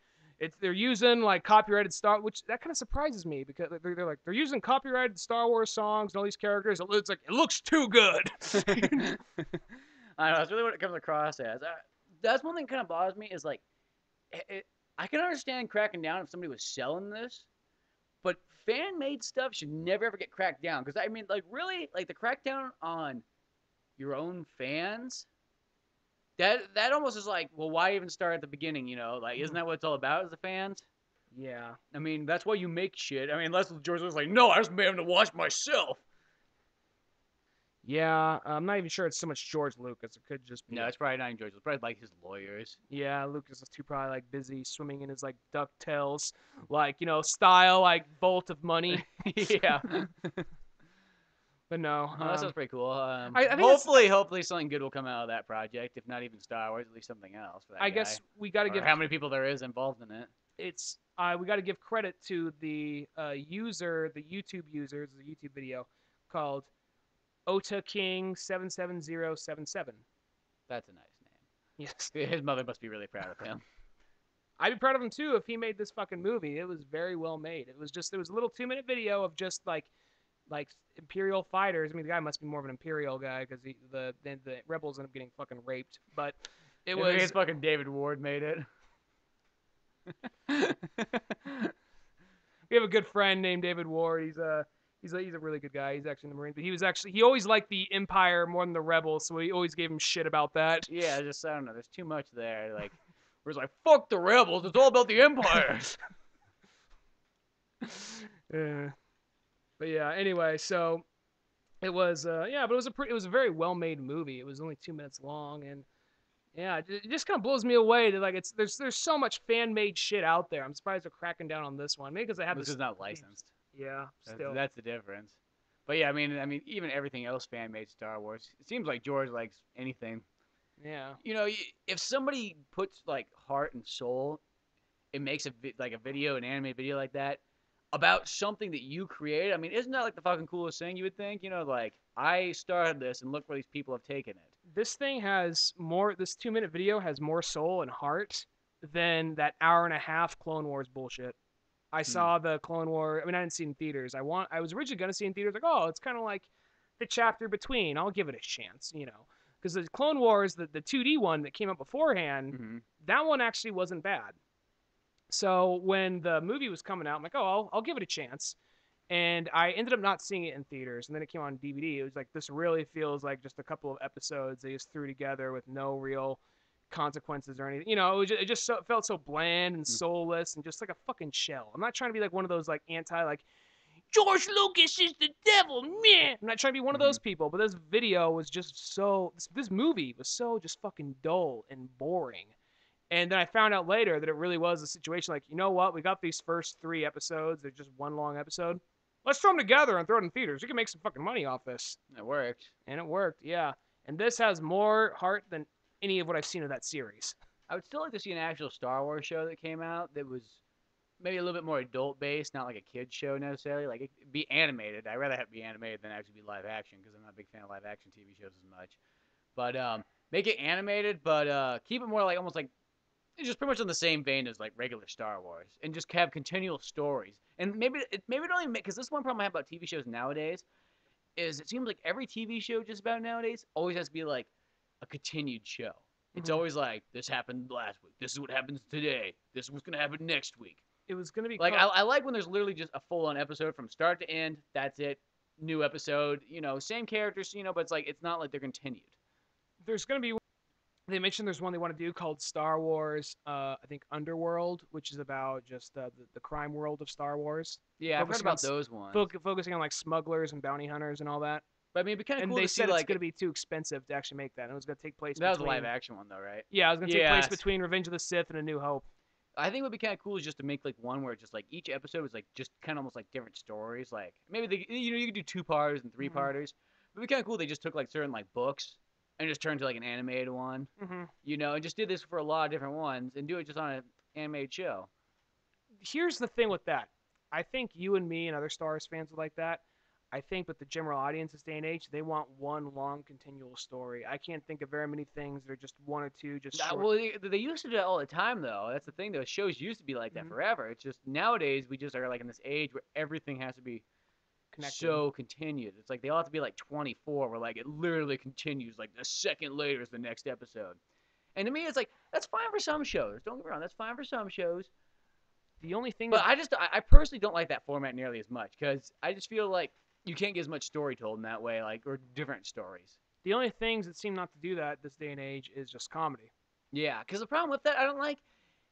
they're using like copyrighted Star, which that kind of surprises me because they're using copyrighted Star Wars songs and all these characters. It's like it looks too good. I know that's really what it comes across as. That's one thing that kind of bothers me is like, I can understand cracking down if somebody was selling this, but fan made stuff should never ever get cracked down. Because I mean, like really, like the crackdown on your own fans. That almost is like, well, why even start at the beginning? Like, isn't that what it's all about? Is the fans? Yeah. I mean, that's why you make shit. I mean, unless George was like, no, I just made him to watch myself. Yeah, I'm not even sure it's so much George Lucas. It could just be. No, it's probably not even George. It's probably like his lawyers. Yeah, Lucas is too probably like busy swimming in his like DuckTales, like style like bolt of money. Yeah. But no, Oh, that sounds pretty cool. I think hopefully something good will come out of that project. If not even Star Wars, at least something else for that I guy. guess we got to Or give how many people there is involved in it. it's we got to give credit to the user, the YouTube user, the YouTube video called Ota King 77077. That's a nice name. Yes, His mother must be really proud of him. I'd be proud of him too if he made this fucking movie. It was very well made. It was a little 2 minute video of just like Imperial fighters. I mean, the guy must be more of an Imperial guy because the rebels end up getting fucking raped. But it was His fucking David Ward made it. We have a good friend named David Ward. He's a really good guy. He's actually in the Marines, but he always liked the Empire more than the Rebels, so we always gave him shit about that. Yeah, I don't know. There's too much there. Like, we're just like, fuck the rebels. It's all about the Empire. But yeah, anyway, so it was but it was a very well made movie. It was only 2 minutes long, and yeah, it just kind of blows me away that like there's so much fan made shit out there. I'm surprised they're cracking down on this one. Maybe because they have This is not licensed. Yeah, still. That's the difference. But yeah, I mean, even everything else fan made Star Wars. It seems like George likes anything. Yeah. If somebody puts like heart and soul, it makes a video, an anime video like that about something that you created. I mean, isn't that like the fucking coolest thing you would think? Like I started this and look where these people have taken it. This 2 minute video has more soul and heart than that hour and a half Clone Wars bullshit. I saw the Clone War. I mean, I didn't see it in theaters. I was originally gonna see it in theaters. Like, oh, it's kind of like the chapter between. I'll give it a chance, because the Clone Wars, the 2D one that came out beforehand, that one actually wasn't bad. So when the movie was coming out, I'm like, oh, I'll give it a chance. And I ended up not seeing it in theaters, and then it came on DVD. It was like, this really feels like just a couple of episodes they just threw together with no real consequences or anything. It just felt so bland and soulless and just like a fucking shell. I'm not trying to be like one of those like anti like George Lucas is the devil, man. I'm not trying to be one of those people, but this video was just so this movie was so just fucking dull and boring. And then I found out later that it really was a situation like, you know what? We got these first 3 episodes. They're just one long episode. Let's throw them together and throw it in theaters. We can make some fucking money off this. It worked. And it worked, yeah. And this has more heart than any of what I've seen of that series. I would still like to see an actual Star Wars show that came out that was maybe a little bit more adult based, not like a kid's show necessarily. Like, it be animated. I'd rather have it be animated than actually be live action because I'm not a big fan of live action TV shows as much. But make it animated, but keep it more like almost like it's just pretty much in the same vein as like regular Star Wars, and just have continual stories. And maybe it don't even make, because this one problem I have about TV shows nowadays is it seems like every TV show just about nowadays always has to be like a continued show. It's always like, this happened last week. This is what happens today. This is what's gonna happen next week. It was gonna be like I like when there's literally just a full-on episode from start to end. That's it. New episode. Same characters. But it's like it's not like they're continued. There's gonna be. They mentioned there's one they want to do called Star Wars, I think Underworld, which is about just the crime world of Star Wars. Yeah, I've heard about those ones. Focusing on like smugglers and bounty hunters and all that. But I mean, it'd be kind of And cool they to see said it's like going to be too expensive to actually make that. And it was going to take place that was a live between. action one though, right? Yeah, it was going to take place Yes. between Revenge of the Sith and A New Hope. I think what would be kind of cool is just to make like one where just like each episode was like just kind of almost like different stories. Like maybe they, you could do 2-parters and 3-parters. But it'd be kind of cool. They just took like certain like books and just turned to like an animated one. And just did this for a lot of different ones and do it just on an animated show. Here's the thing with that. I think you and me and other Star Wars fans would like that. I think with the general audience this day and age, they want one long, continual story. I can't think of very many things that are just one or two, just short. Well, they used to do that all the time, though. That's the thing, though. Shows used to be like that forever. It's just nowadays we just are like in this age where everything has to be connected. So continued. It's like they all have to be like 24, where like it literally continues. Like a second later is the next episode. And to me, it's like that's fine for some shows. Don't get me wrong, that's fine for some shows. The only thing, but I personally don't like that format nearly as much because I just feel like you can't get as much story told in that way, like, or different stories. The only things that seem not to do that this day and age is just comedy. Yeah, because the problem with that I don't like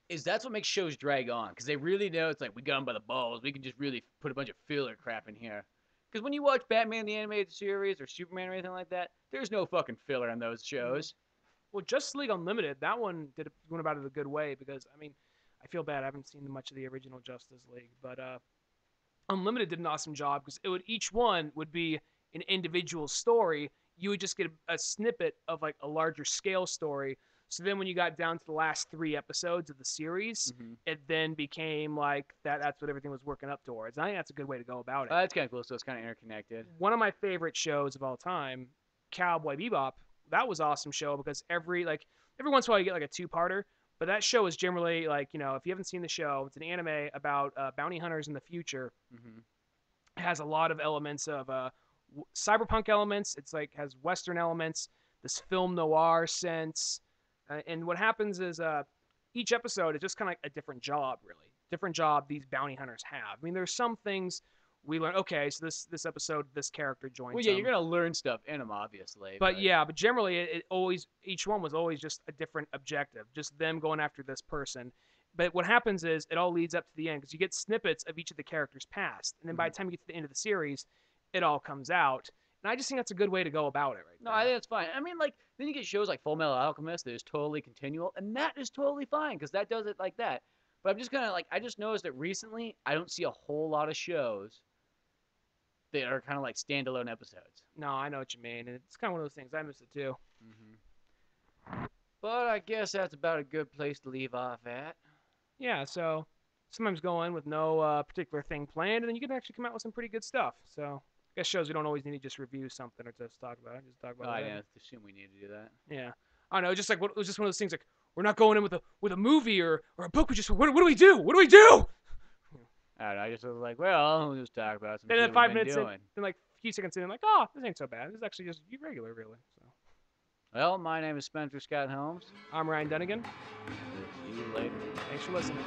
is that's what makes shows drag on, because they really know it's like we got them by the balls. We can just really put a bunch of filler crap in here. Because when you watch Batman the Animated Series or Superman or anything like that, there's no fucking filler on those shows. Well, Justice League Unlimited, that one went about it a good way because, I mean, I feel bad. I haven't seen much of the original Justice League, but Unlimited did an awesome job because each one would be an individual story. You would just get a snippet of like a larger scale story. So then when you got down to the last 3 episodes of the series, it then became like that's what everything was working up towards. And I think that's a good way to go about it. That's kind of cool. So it's kind of interconnected. One of my favorite shows of all time, Cowboy Bebop, that was an awesome show because every once in a while you get like a 2-parter. But that show is generally like, if you haven't seen the show, it's an anime about bounty hunters in the future. It has a lot of elements of cyberpunk elements. It's like has Western elements, this film noir sense. And what happens is each episode is just kind of like a different job, really. Different job these bounty hunters have. I mean, there's some things we learn, okay, so this episode, this character joins Well, yeah, you're going to learn stuff in them, obviously. But generally, each one was always just a different objective, just them going after this person. But what happens is it all leads up to the end, because you get snippets of each of the characters' past. And then by the time you get to the end of the series, it all comes out. And I just think that's a good way to go about it right No, I think that's fine. I mean, like, then you get shows like Full Metal Alchemist that is totally continual, and that is totally fine, because that does it like that. But I'm just kind of like, I just noticed that recently, I don't see a whole lot of shows that are kind of like standalone episodes. No, I know what you mean. And it's kind of one of those things. I miss it too. But I guess that's about a good place to leave off at. Yeah, so sometimes go in with no particular thing planned, and then you can actually come out with some pretty good stuff. So I guess shows we don't always need to just review something or just talk about it. Just talk about it. I assume we need to do that. Yeah. I don't know. Just like it was just one of those things like we're not going in with a movie or a book. We just what do we do? What do we do? I don't know. I just was like, well, we'll just talk about some shit then 5 we've been minutes doing. in, then like a few seconds in, like, oh, this ain't so bad. This is actually just regular, really. So. Well, my name is Spencer Scott Holmes. I'm Ryan Dunigan. See you later. Thanks for listening.